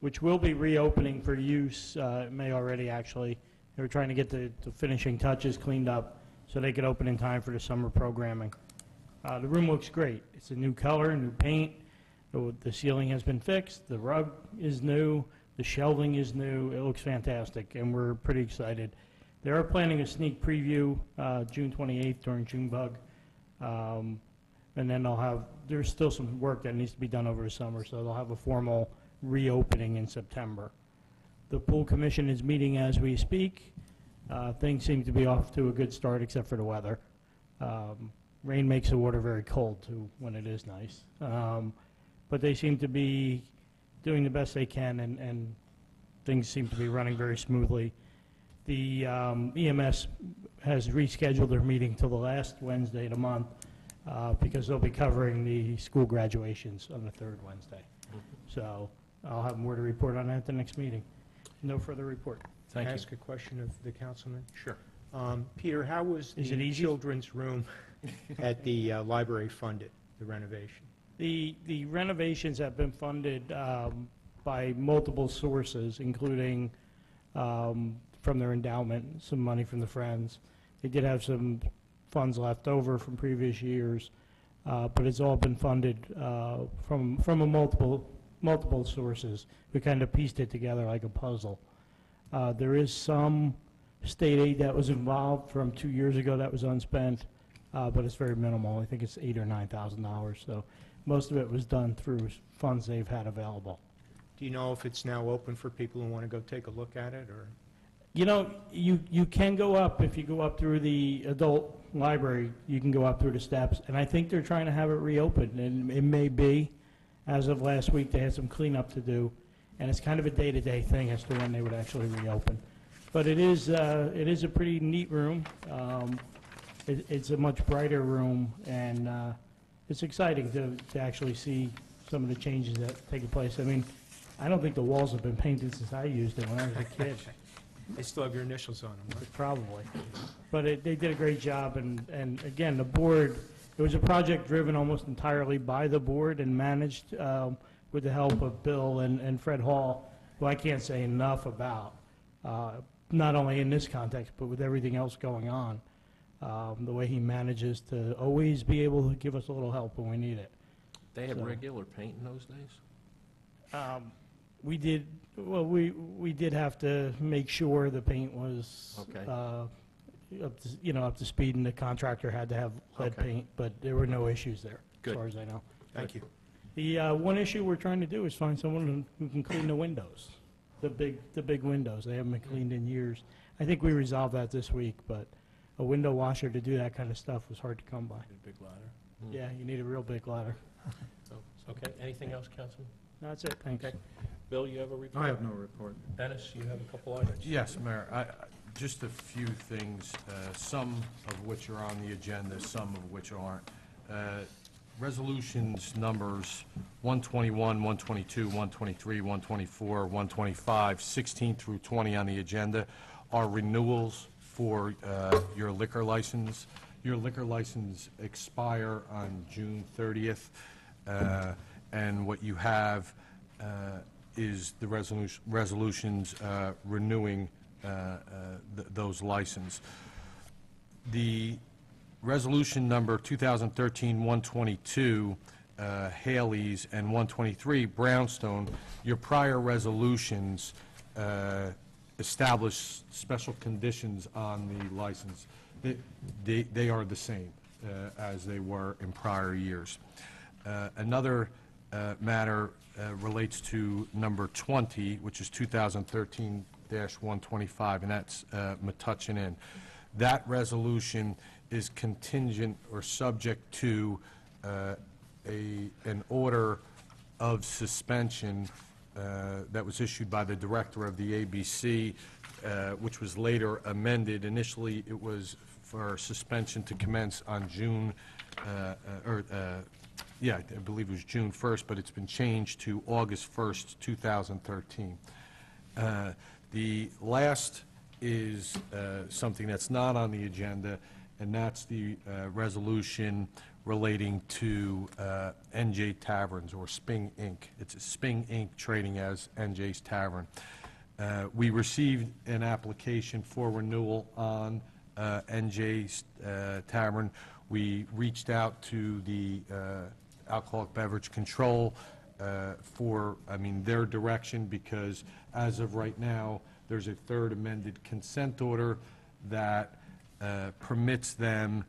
which will be reopening for use. It may already, actually. They were trying to get the finishing touches cleaned up so they could open in time for the summer programming. The room looks great. It's a new color, new paint. The ceiling has been fixed. The rug is new. The shelving is new. It looks fantastic, and we're pretty excited. They are planning a sneak preview June 28th during Junebug. And then there's still some work that needs to be done over the summer, so they'll have a formal reopening in September. The pool commission is meeting as we speak. Things seem to be off to a good start except for the weather. Rain makes the water very cold too when it is nice. But they seem to be doing the best they can, and things seem to be running very smoothly. The EMS has rescheduled their meeting till the last Wednesday of the month because they'll be covering the school graduations on the third Wednesday. So I'll have more to report on that at the next meeting. No further report. Thank you. Ask a question of the councilman? Sure. Peter, how was Is it the easy? children's room at the library funded, the renovation? The renovations have been funded by multiple sources, including from their endowment, some money from the Friends. They did have some funds left over from previous years, but it's all been funded from a multiple sources. We kind of pieced it together like a puzzle. There is some state aid that was involved from 2 years ago that was unspent, but it's very minimal. I think it's $8,000 or $9,000. So most of it was done through funds they've had available. Do you know if it's now open for people who want to go take a look at it, or? You know, you can go up, if you go up through the adult library, you can go up through the steps, and I think they're trying to have it reopened, and it may be, as of last week, they had some cleanup to do, and it's kind of a day-to-day thing as to when they would actually reopen. But it is a pretty neat room. It's a much brighter room, and it's exciting to actually see some of the changes that are taking place. I mean, I don't think the walls have been painted since I used it when I was a kid. They still have your initials on them, right? Probably. But they did a great job, and again, the board, it was a project driven almost entirely by the board and managed with the help of Bill and Fred Hall, who I can't say enough about, not only in this context, but with everything else going on. The way he manages to always be able to give us a little help when we need it. They had So- regular paint in those days? We did, well, we did have to make sure the paint was Okay. up to, up to speed, and the contractor had to have lead Okay. paint, but there were no issues there, as Good. far as I know. Thank you. The one issue we're trying to do is find someone who can clean the windows, the big windows. They haven't been cleaned in years. I think we resolved that this week, but a window washer to do that kind of stuff was hard to come by. A big ladder. Yeah, you need a real big ladder. Okay, anything else, Councilman? That's it, thanks. Okay. Bill, you have a report? I have no report. Dennis, you have a couple items? Yes, Mayor. Just a few things, some of which are on the agenda, some of which aren't. Resolutions numbers 121, 122, 123, 124, 125, 16 through 20 on the agenda are renewals for your liquor license. Your liquor license expire on June 30th, and what you have is the resolutions renewing those licenses. The resolution number 2013-122, Haley's, and 123, Brownstone, your prior resolutions established special conditions on the license. They are the same as they were in prior years. Another matter relates to number 20, which is 2013-125, and that's Metuchen Inn. That resolution is contingent or subject to an order of suspension that was issued by the director of the ABC, which was later amended. Initially, it was for suspension to commence on I believe it was June 1st, but it's been changed to August 1st, 2013. The last is something that's not on the agenda, and that's the resolution relating to NJ Taverns, or Sping Inc. It's Sping Inc. trading as NJ's Tavern. We received an application for renewal on NJ's Tavern. We reached out to the Alcoholic Beverage Control for their direction, because as of right now, there's a third amended consent order that permits them,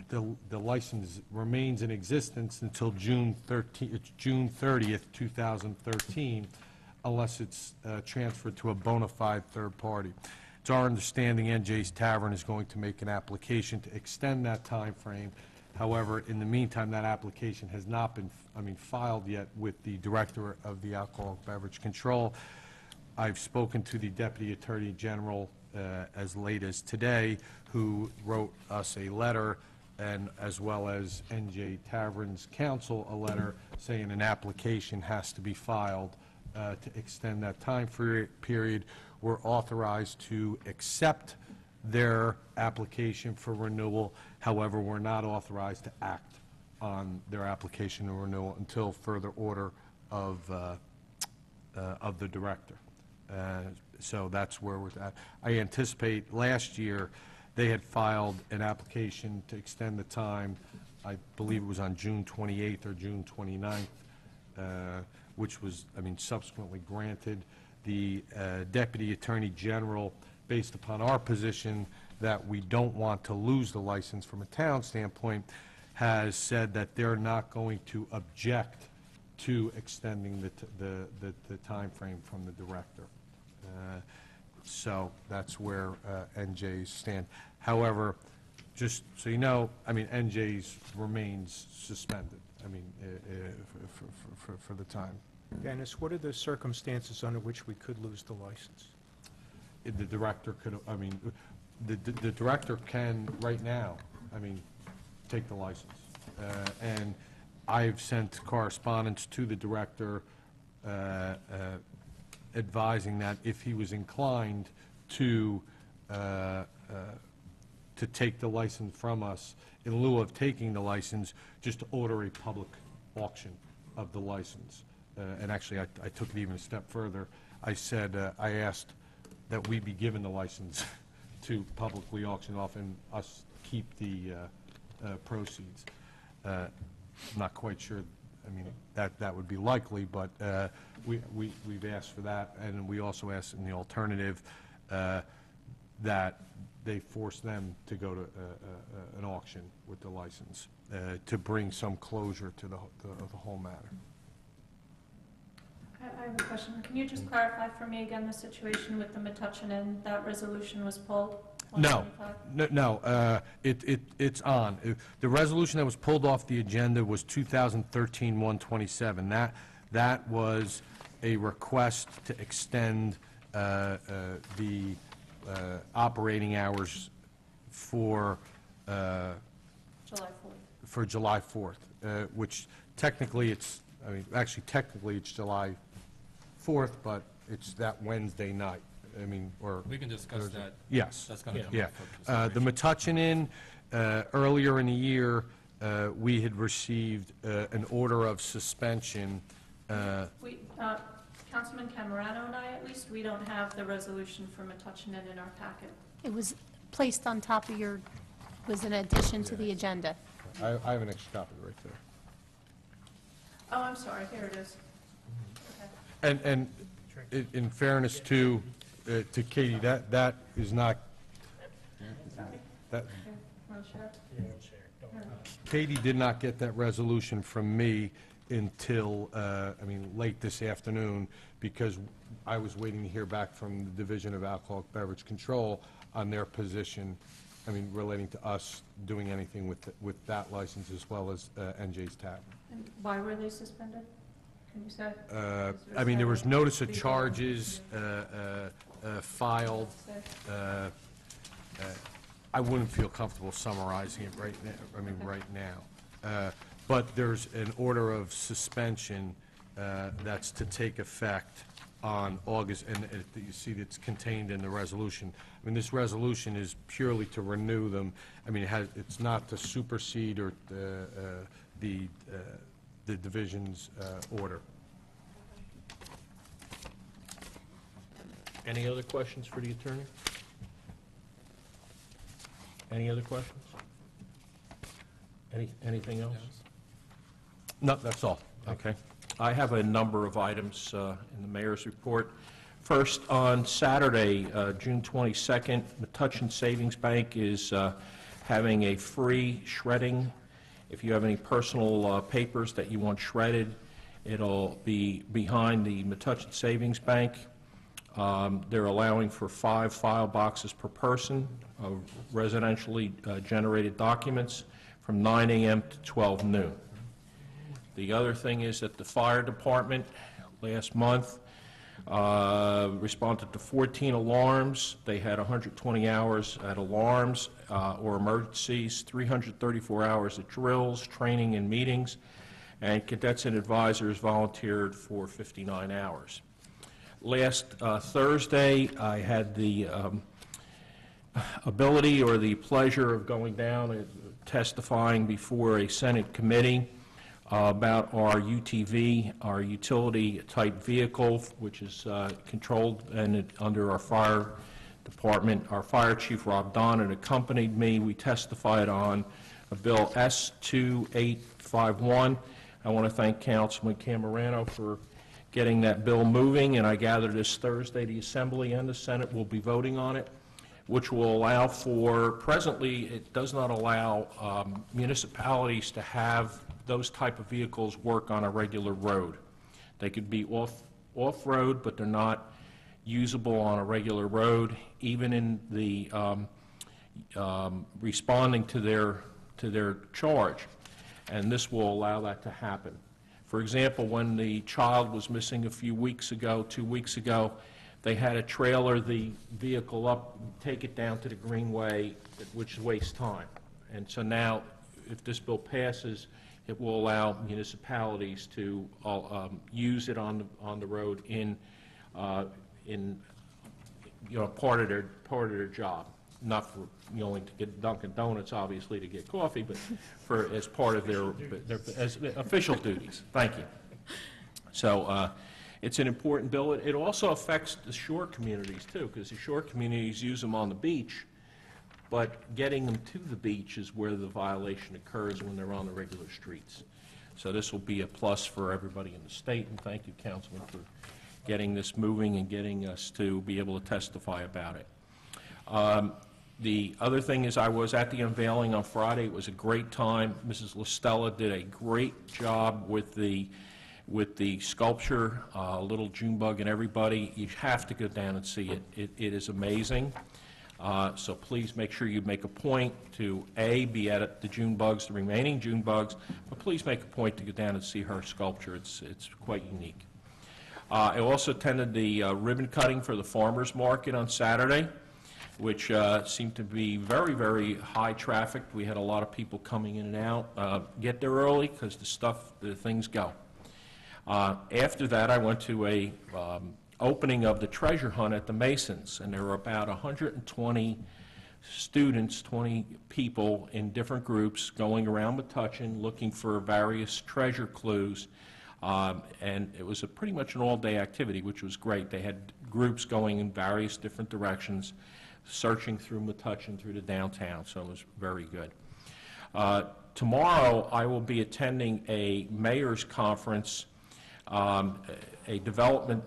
the license remains in existence until June 30th, 2013, unless it's transferred to a bona fide third party. It's our understanding NJ's Tavern is going to make an application to extend that time frame. However, in the meantime, that application has not been, filed yet with the Director of the Alcoholic Beverage Control. I've spoken to the Deputy Attorney General as late as today, who wrote us a letter, and as well as NJ Tavern's counsel a letter saying an application has to be filed to extend that time period. We're authorized to accept their application for renewal. However, we're not authorized to act on their application for renewal until further order of the director. So that's where we're at. I anticipate last year they had filed an application to extend the time. I believe it was on June 28th or June 29th, which was, subsequently granted. The Deputy Attorney General, based upon our position that we don't want to lose the license from a town standpoint, has said that they're not going to object to extending the time frame from the director. So that's where NJ's stand. However, just so you know, NJ's remains suspended, for the time. Dennis, what are the circumstances under which we could lose the license? The director could, the director can, right now, take the license. And I've sent correspondence to the director advising that if he was inclined to take the license from us, in lieu of taking the license, just to order a public auction of the license. And actually, I took it even a step further. I said, I asked that we be given the license to publicly auction off and us keep the proceeds. I'm not quite sure, I mean, that would be likely, but we've asked for that, and we also asked in the alternative that they force them to go to an auction with the license to bring some closure to the whole matter. I have a question. Can you just clarify for me again the situation with the Metuchen Inn? That resolution was pulled? No, 125? it's on. The resolution that was pulled off the agenda was 2013-127. That was a request to extend the operating hours for July 4th. for July 4th, which technically it's, I mean, actually technically it's July 4th, but it's that Wednesday night. I mean, or... We can discuss that. Yes. That's going to come Yeah. up for The Metuchen Inn, earlier in the year, we had received an order of suspension. Councilman Camerano and I, at least, we don't have the resolution for Metuchen Inn in our packet. It was placed on top of your, was an addition to the agenda. I have an extra copy right there. Oh, I'm sorry, here it is. Okay. And in fairness to Katie, that is not, that, Want to share? Katie did not get that resolution from me until, I mean, late this afternoon, because I was waiting to hear back from the Division of Alcoholic Beverage Control on their position, I mean, relating to us doing anything with that license as well as NJ's Tap. And why were they suspended? Can you say? I mean, there was notice of charges filed. I wouldn't feel comfortable summarizing it right now, I mean, right now. But there's an order of suspension that's to take effect on August, and you see it's contained in the resolution. I mean, this resolution is purely to renew them. I mean, it's not to supersede or the division's order. Any other questions for the attorney? Any other questions? Anything else? No, that's all. Okay. I have a number of items in the mayor's report. First, on Saturday, June 22nd, Metuchen Savings Bank is having a free shredding. If you have any personal papers that you want shredded, it'll be behind the Metuchen Savings Bank. They're allowing for 5 file boxes per person of residentially generated documents from 9 a.m. to 12 noon. The other thing is that the fire department last month responded to 14 alarms. They had 120 hours at alarms or emergencies, 334 hours at drills, training, and meetings, and cadets and advisors volunteered for 59 hours. Last Thursday, I had the ability or the pleasure of going down and testifying before a Senate committee about our UTV, our utility-type vehicle, which is controlled and under our fire department. Our fire chief, Rob Donnan, accompanied me. We testified on a bill S-2851. I want to thank Councilman Camerano for getting that bill moving, and I gather this Thursday the Assembly and the Senate will be voting on it, which will allow for, presently, it does not allow municipalities to have those type of vehicles work on a regular road. They could be off-road, but they're not usable on a regular road, even in the responding to their charge. And this will allow that to happen. For example, when the child was missing a few weeks ago, 2 weeks ago, they had to trailer the vehicle up, take it down to the greenway, which wastes time. And so now, if this bill passes, it will allow municipalities to use it on the road in part of their job, not for only to get Dunkin' Donuts, obviously, to get coffee, but for as part of their as official duties. Thank you. So it's an important bill. It also affects the shore communities too, because the shore communities use them on the beach, but getting them to the beach is where the violation occurs when they're on the regular streets. So this will be a plus for everybody in the state, and thank you, Councilman, for getting this moving and getting us to be able to testify about it. The other thing is I was at the unveiling on Friday. It was a great time. Mrs. LaStella did a great job with the sculpture, little June bug and everybody. You have to go down and see it. It is amazing. So please make sure you make a point to, A, be at the June bugs, the remaining June bugs, but please make a point to go down and see her sculpture. It's quite unique. I also attended the ribbon cutting for the farmers market on Saturday, which seemed to be very, very high traffic. We had a lot of people coming in and out. Get there early because the things go. After that, I went to a opening of the treasure hunt at the Masons, and there were about 120 students, 20 people in different groups going around Metuchen looking for various treasure clues, and it was pretty much an all-day activity, which was great. They had groups going in various different directions, searching through Metuchen, through the downtown, so it was very good. Tomorrow, I will be attending a mayor's conference, a development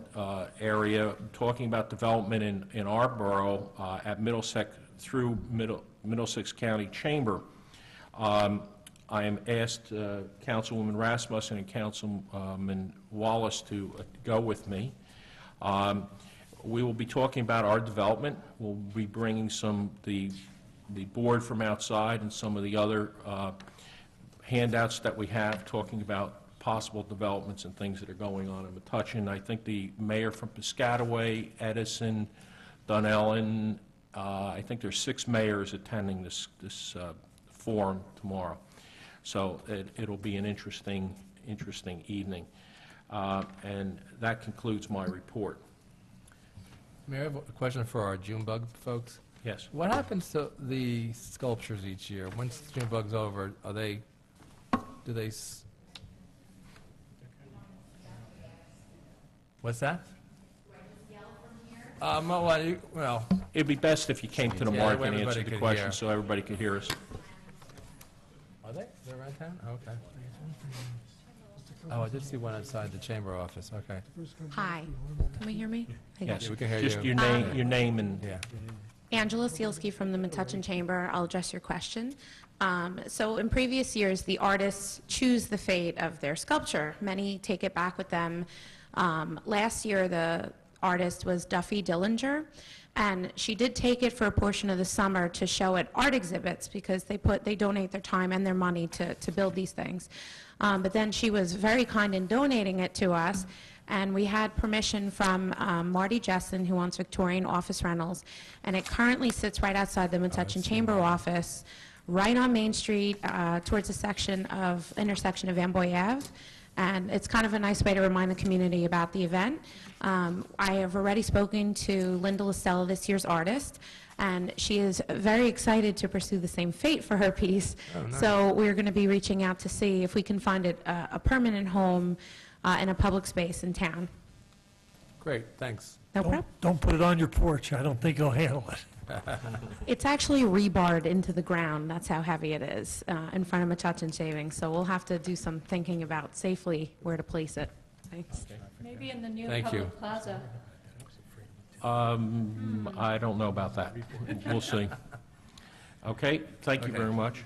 area, talking about development in our borough at Middlesex, through Middlesex County Chamber. I am asked Councilwoman Rasmussen and Councilman Wallace to go with me. We will be talking about our development. We'll be bringing the board from outside and some of the other handouts that we have, talking about possible developments and things that are going on in Metuchen. I think the mayor from Piscataway, Edison, Dunellen, I think there's 6 mayors attending this forum tomorrow. So it'll be an interesting evening. And that concludes my report. Mayor, I have a question for our June bug folks. Yes. What happens to the sculptures each year? Once the June bug's over, do they what's that? Well, It'd be best if you came to the Yeah, mic and everybody answered the could question hear. so everybody could hear us. are they? They're around town? Oh, okay. Oh, I did see one outside the chamber office, okay. Hi, can we hear me? Yes, Yeah, we can hear just you. your name and... Yeah. Angela Sealski from the Metuchen Chamber. I'll address your question. So in previous years, the artists choose the fate of their sculpture. Many take it back with them. Last year, the artist was Duffy Dillinger, and she did take it for a portion of the summer to show at art exhibits because they donate their time and their money to build these things. But then she was very kind in donating it to us, and we had permission from Marty Jessen, who owns Victorian Office Rentals, and it currently sits right outside the Metuchen Chamber office, right on Main Street, towards the intersection of Amboy Ave. And it's kind of a nice way to remind the community about the event. I have already spoken to Linda LaStella, this year's artist, and she is very excited to pursue the same fate for her piece. Oh, nice. So we're going to be reaching out to see if we can find it a permanent home in a public space in town. Great, thanks. No problem. Don't put it on your porch. I don't think he'll handle it. It's actually rebarred into the ground. That's how heavy it is in front of Metuchen Shaving. So we'll have to do some thinking about safely where to place it. Thanks. Maybe in the new Thank you. public plaza. I don't know about that. We'll see. Okay, thank you Okay. very much.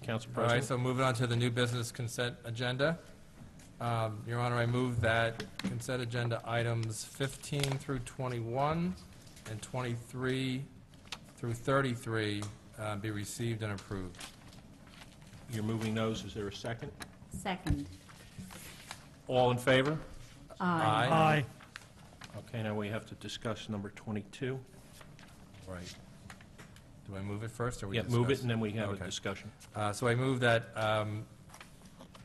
Council All right, President? so moving on to the new business consent agenda. Your Honor, I move that consent agenda items 15 through 21 and 23 through 33 be received and approved. You're moving those. Is there a second? Second. All in favor? Aye. Aye. Okay, now we have to discuss number 22. Right. Do I move it first, or we Yeah, discuss? move it, and then we have a Okay. discussion. So I move that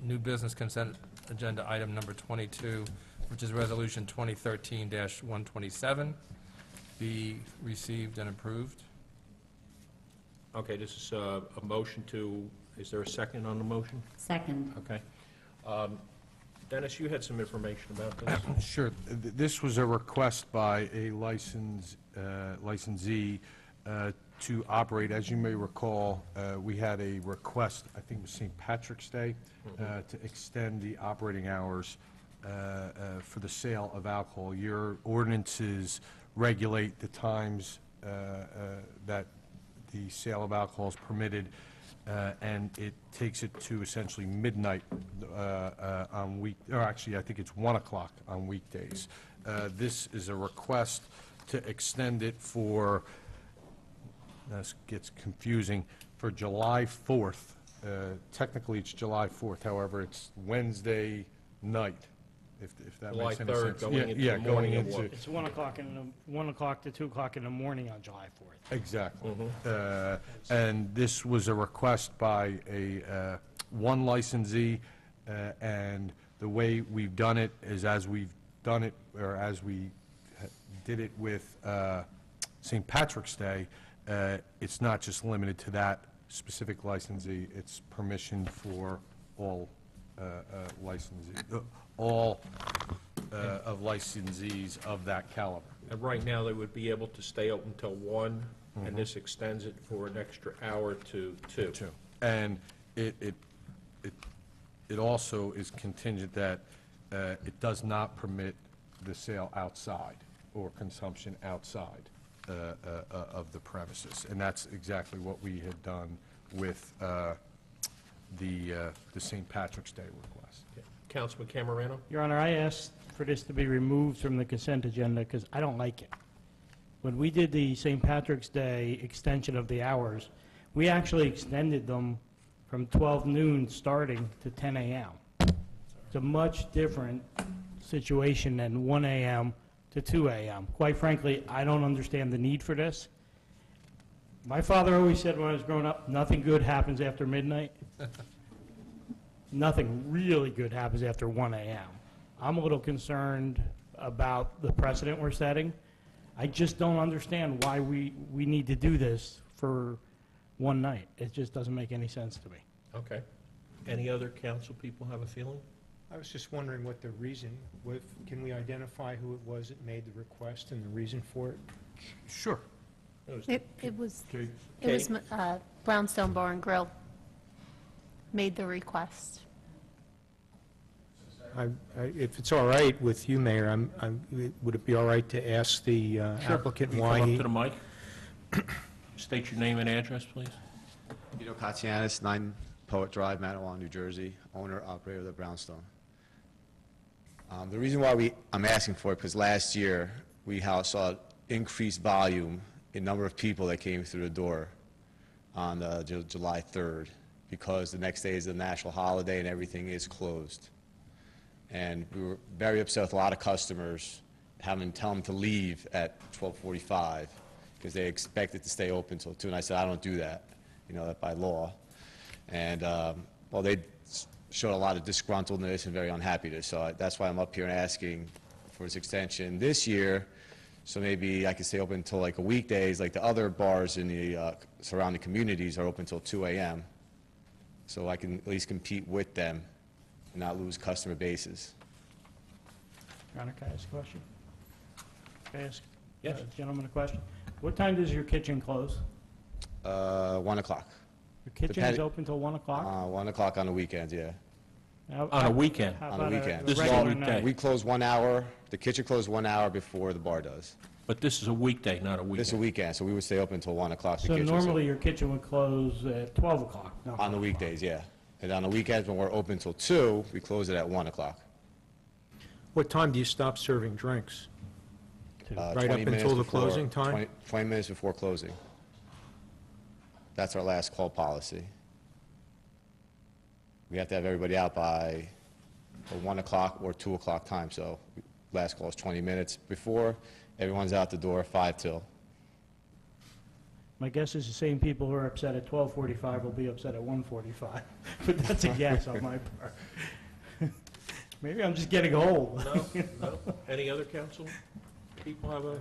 new business consent agenda item number 22, which is Resolution 2013-127, be received and approved. Okay, this is a motion to, is there a second on the motion? Second. Okay. Dennis, you had some information about this. Sure. This was a request by a licensee to operate. As you may recall, we had a request, I think it was St. Patrick's Day, to extend the operating hours for the sale of alcohol. Your ordinances regulate the times that the sale of alcohol is permitted, and it takes it to essentially midnight on actually, I think it's 1 o'clock on weekdays. This is a request to extend it for, this gets confusing, for July 4th. Technically, it's July 4th, however, it's Wednesday night, if that July makes any 3rd, sense. going Yeah, into yeah, the going morning of into- what? It's 1 o'clock to 2 o'clock in the morning on July 4th. Exactly. And this was a request by one licensee, and the way we've done it is as we've done it, or as we did it with St. Patrick's Day, it's not just limited to that specific licensee, it's permission for all licensees, all of licensees of that caliber. And right now, they would be able to stay open until 1, and this extends it for an extra hour to 2. Too. And it also is contingent that it does not permit the sale outside or consumption outside of the premises. And that's exactly what we had done with the St. Patrick's Day request. Councilman Camerano? Your Honor, I asked for this to be removed from the consent agenda because I don't like it. When we did the St. Patrick's Day extension of the hours, we actually extended them from 12 noon starting to 10 a.m. It's a much different situation than 1 a.m. to 2 a.m. Quite frankly, I don't understand the need for this. My father always said when I was growing up, nothing good happens after midnight. Nothing really good happens after 1 a.m. I'm a little concerned about the precedent we're setting. I just don't understand why we need to do this for one night. It just doesn't make any sense to me. Okay. Any other council people have a feeling? I was just wondering what the reason, can we identify who it was that made the request and the reason for it? Sure. It was Okay. Brownstone Bar and Grill made the request. If it's all right with you, Mayor, would it be all right to ask the applicant why Come he... up to the mic. State your name and address, please. Vito Katsianis, 9 Poet Drive, Manawha, New Jersey, owner, operator of the Brownstone. The reason why I'm asking for it, because last year we saw increased volume in number of people that came through the door on July 3rd, because the next day is the national holiday and everything is closed. And we were very upset with a lot of customers, having to tell them to leave at 12:45 because they expected to stay open until 2. And I said, I don't do that, that by law. And, well, they showed a lot of disgruntledness and very unhappiness. So that's why I'm up here and asking for this extension this year. So maybe I could stay open until like a weekdays, like the other bars in the surrounding communities are open until 2 a.m. So I can at least compete with them and not lose customer bases. Your Honor, can I ask a question? Can I ask Yes. gentleman a question? What time does your kitchen close? 1 o'clock. Your kitchen is open till 1 o'clock? 1 o'clock on the weekends, yeah. On a weekend? How On the about weekend. This is a regular weekday. night? We close 1 hour, the kitchen closes 1 hour before the bar does. But this is a weekday, not a weekend. This is a weekend, so we would stay open until 1 o'clock. So normally your kitchen would close at 12 o'clock? No. On the weekdays, yeah. And on the weekends, when we're open until 2, we close it at 1 o'clock. What time do you stop serving drinks? Right 20 up minutes until the before- closing time? 20 minutes before closing. That's our last call policy. We have to have everybody out by a 1 o'clock or 2 o'clock time, so last call is 20 minutes before. Everyone's out the door 5 till. My guess is the same people who are upset at 12:45 will be upset at 1:45, but that's a guess on my part. Maybe I'm just getting old. No? Any other council people have a...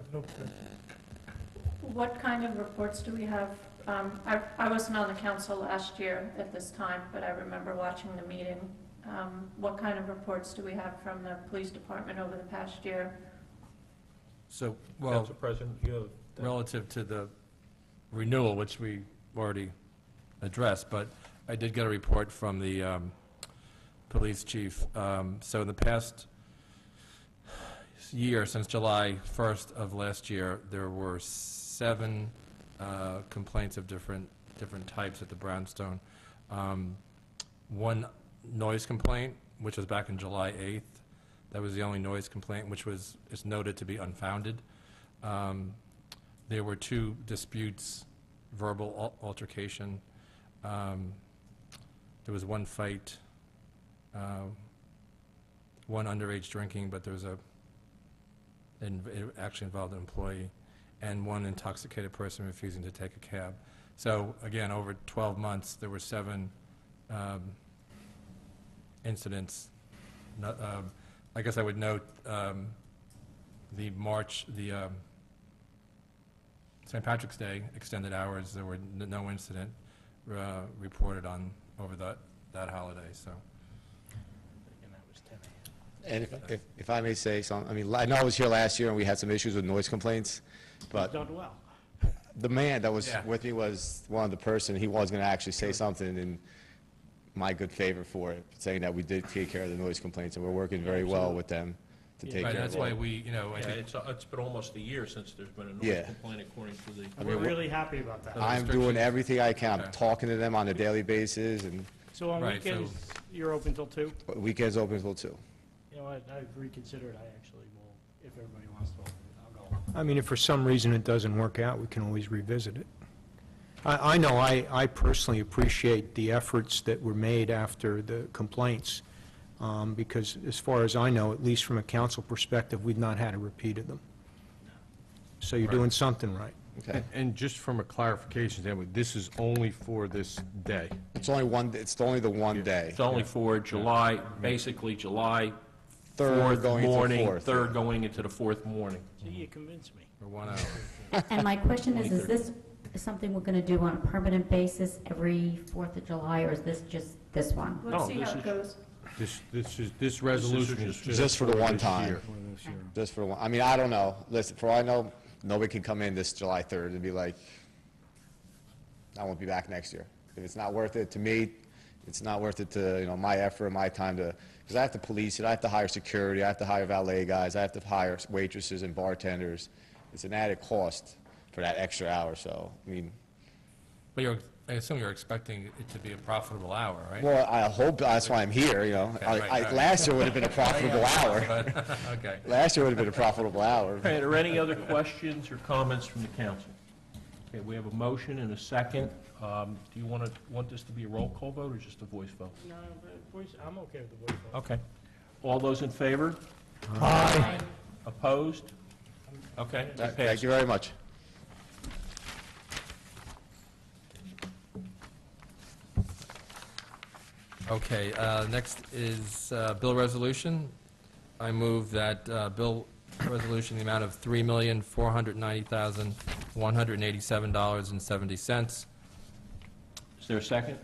What kind of reports do we have? I wasn't on the council last year at this time, but I remember watching the meeting. What kind of reports do we have from the police department over the past year? So, well, Council President, you have... relative to the renewal, which we already addressed, but I did get a report from the police chief. So in the past year, since July 1st of last year, there were 7 complaints of different types at the Brownstone. 1 noise complaint, which was back in July 8th. That was the only noise complaint, which is noted to be unfounded. There were 2 disputes, verbal altercation. There was 1 fight, 1 underage drinking, but there was it actually involved an employee, and 1 intoxicated person refusing to take a cab. So again, over 12 months, there were 7 incidents. I guess I would note the St. Patrick's Day extended hours. There were no incident reported on over that holiday. So. And if I may say something, I mean, I know I was here last year and we had some issues with noise complaints, but Done well. the man that was Yeah. with me was one of the person, he was going to actually say something in my good favor for it, saying that we did take care of the noise complaints, and we're working very well with them to take Right, care that's of why it. we, I Yeah, think, it's been almost a year since there's been a noise Yeah. complaint according to the... And we're really happy about that. I'm doing everything I can. I'm Okay. talking to them on a daily basis, and So on Right, so- weekends, you're open till 2? weekends open until 2. You know what, I've reconsidered, I actually will, if everybody wants to, I'll go. I mean, if for some reason it doesn't work out, we can always revisit it. I know I personally appreciate the efforts that were made after the complaints, because as far as I know, at least from a council perspective, we've not had a repeat of them. So you're doing something right. Okay. And just from a clarification standpoint, this is only for this day. It's only the one day. It's only for July, basically July Third 4th going into morning, 4th, 3rd yeah. going into the 4th morning. See, you convinced me. for 1 hour. And my question is this something we're going to do on a permanent basis every 4th of July, or is this just this one? No, Let's see this how it is- goes. This resolution is Just for the one this time. year. Just for one, I mean, I don't know. Listen, for all I know, nobody can come in this July 3rd and be like, I won't be back next year. If it's not worth it to me, it's not worth it to, my effort, my time to, because I have to police it, I have to hire security, I have to hire valet guys, I have to hire waitresses and bartenders. It's an added cost for that extra hour, so, I mean, But I assume you're expecting it to be a profitable hour, right? well, I hope, that's why I'm here, Okay, right. Last year would have been a profitable hour. But, okay. Last year would have been a profitable hour. Okay, are there any other questions or comments from the council? Okay, we have a motion and a second. Do you want this to be a roll call vote or just a voice vote? No, I'm okay with the voice vote. Okay. All those in favor? Aye. Opposed? Okay, that Thank passed. you very much. Okay, next is bill resolution. I move that bill resolution in the amount of $3,490,187.70. Is there a second?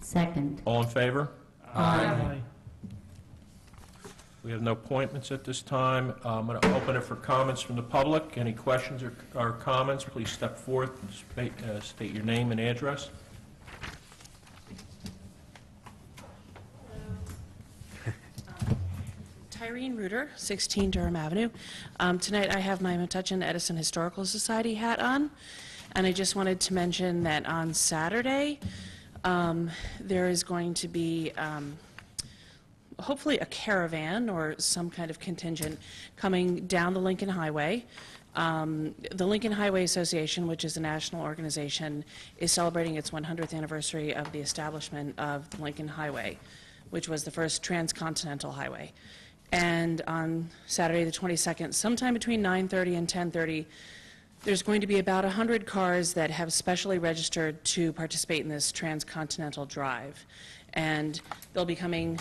Second. All in favor? Aye. We have no appointments at this time. I'm going to open it for comments from the public. Any questions or comments, please step forth and state your name and address. Tyreen Reuter, 16 Durham Avenue. Tonight I have my Metuchen Edison Historical Society hat on, and I just wanted to mention that on Saturday, there is going to be hopefully a caravan or some kind of contingent coming down the Lincoln Highway. The Lincoln Highway Association, which is a national organization, is celebrating its 100th anniversary of the establishment of the Lincoln Highway, which was the first transcontinental highway. And on Saturday the 22nd, sometime between 9:30 and 10:30, there's going to be about 100 cars that have specially registered to participate in this transcontinental drive. And they'll be coming,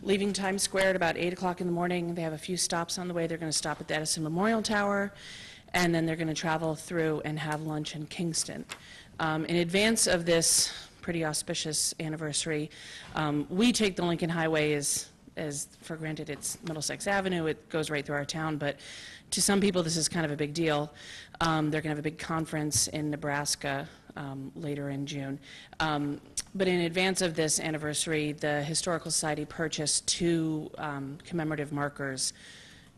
leaving Times Square at about 8 o'clock in the morning. They have a few stops on the way. They're going to stop at the Edison Memorial Tower, and then they're going to travel through and have lunch in Kingston. In advance of this pretty auspicious anniversary. We take the Lincoln Highway as for granted it's Middlesex Avenue, it goes right through our town, but to some people this is kind of a big deal. They're going to have a big conference in Nebraska later in June. But in advance of this anniversary, the Historical Society purchased 2 commemorative markers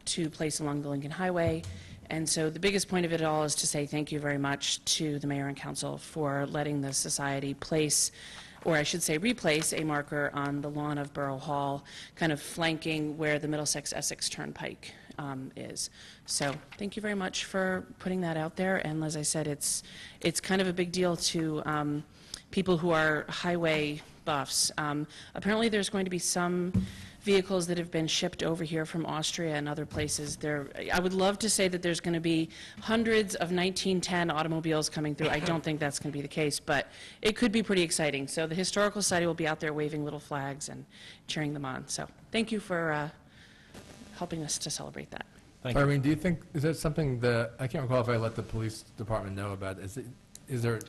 to place along the Lincoln Highway. And so the biggest point of it all is to say thank you very much to the mayor and council for letting the society place, or I should say replace, a marker on the lawn of Borough Hall, kind of flanking where the Middlesex-Essex Turnpike is. So thank you very much for putting that out there. And as I said, it's kind of a big deal to people who are highway buffs. Apparently there's going to be some vehicles that have been shipped over here from Austria and other places. I would love to say that there's going to be hundreds of 1910 automobiles coming through. I don't think that's going to be the case, but it could be pretty exciting. So the Historical Society will be out there waving little flags and cheering them on. So thank you for helping us to celebrate that. Thank you. Irene, do you think, is that something that, I can't recall if I let the police department know about, is there,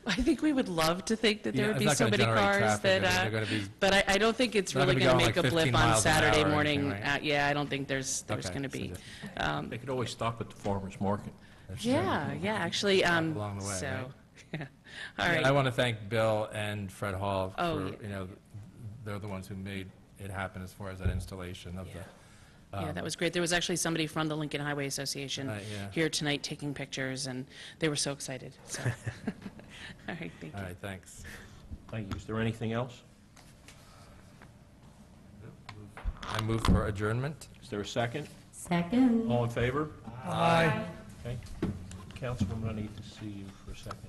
I think we would love to think that there Yeah, would be it's so not gonna many generate cars traffic. that, They're gonna be- but I don't think it's Not really gonna be going to going make like a 15 blip on miles an hour Saturday or morning. anything, right? Yeah, I don't think there's Okay, going to so be. They could always stop at the farmer's market. Yeah, actually, along the way, so, right? yeah. All I right. want to thank Bill and Fred Hall Oh, for, yeah. they're the ones who made it happen as far as that installation of the. Yeah, that was great. There was actually somebody from the Lincoln Highway Association Right, yeah. here tonight taking pictures, and they were so excited. So. All right, thank you. All right, thanks. Thank you. Is there anything else? I move for adjournment. Is there a second? Second. All in favor? Aye. Okay. Councilwoman, I need to see you for a second.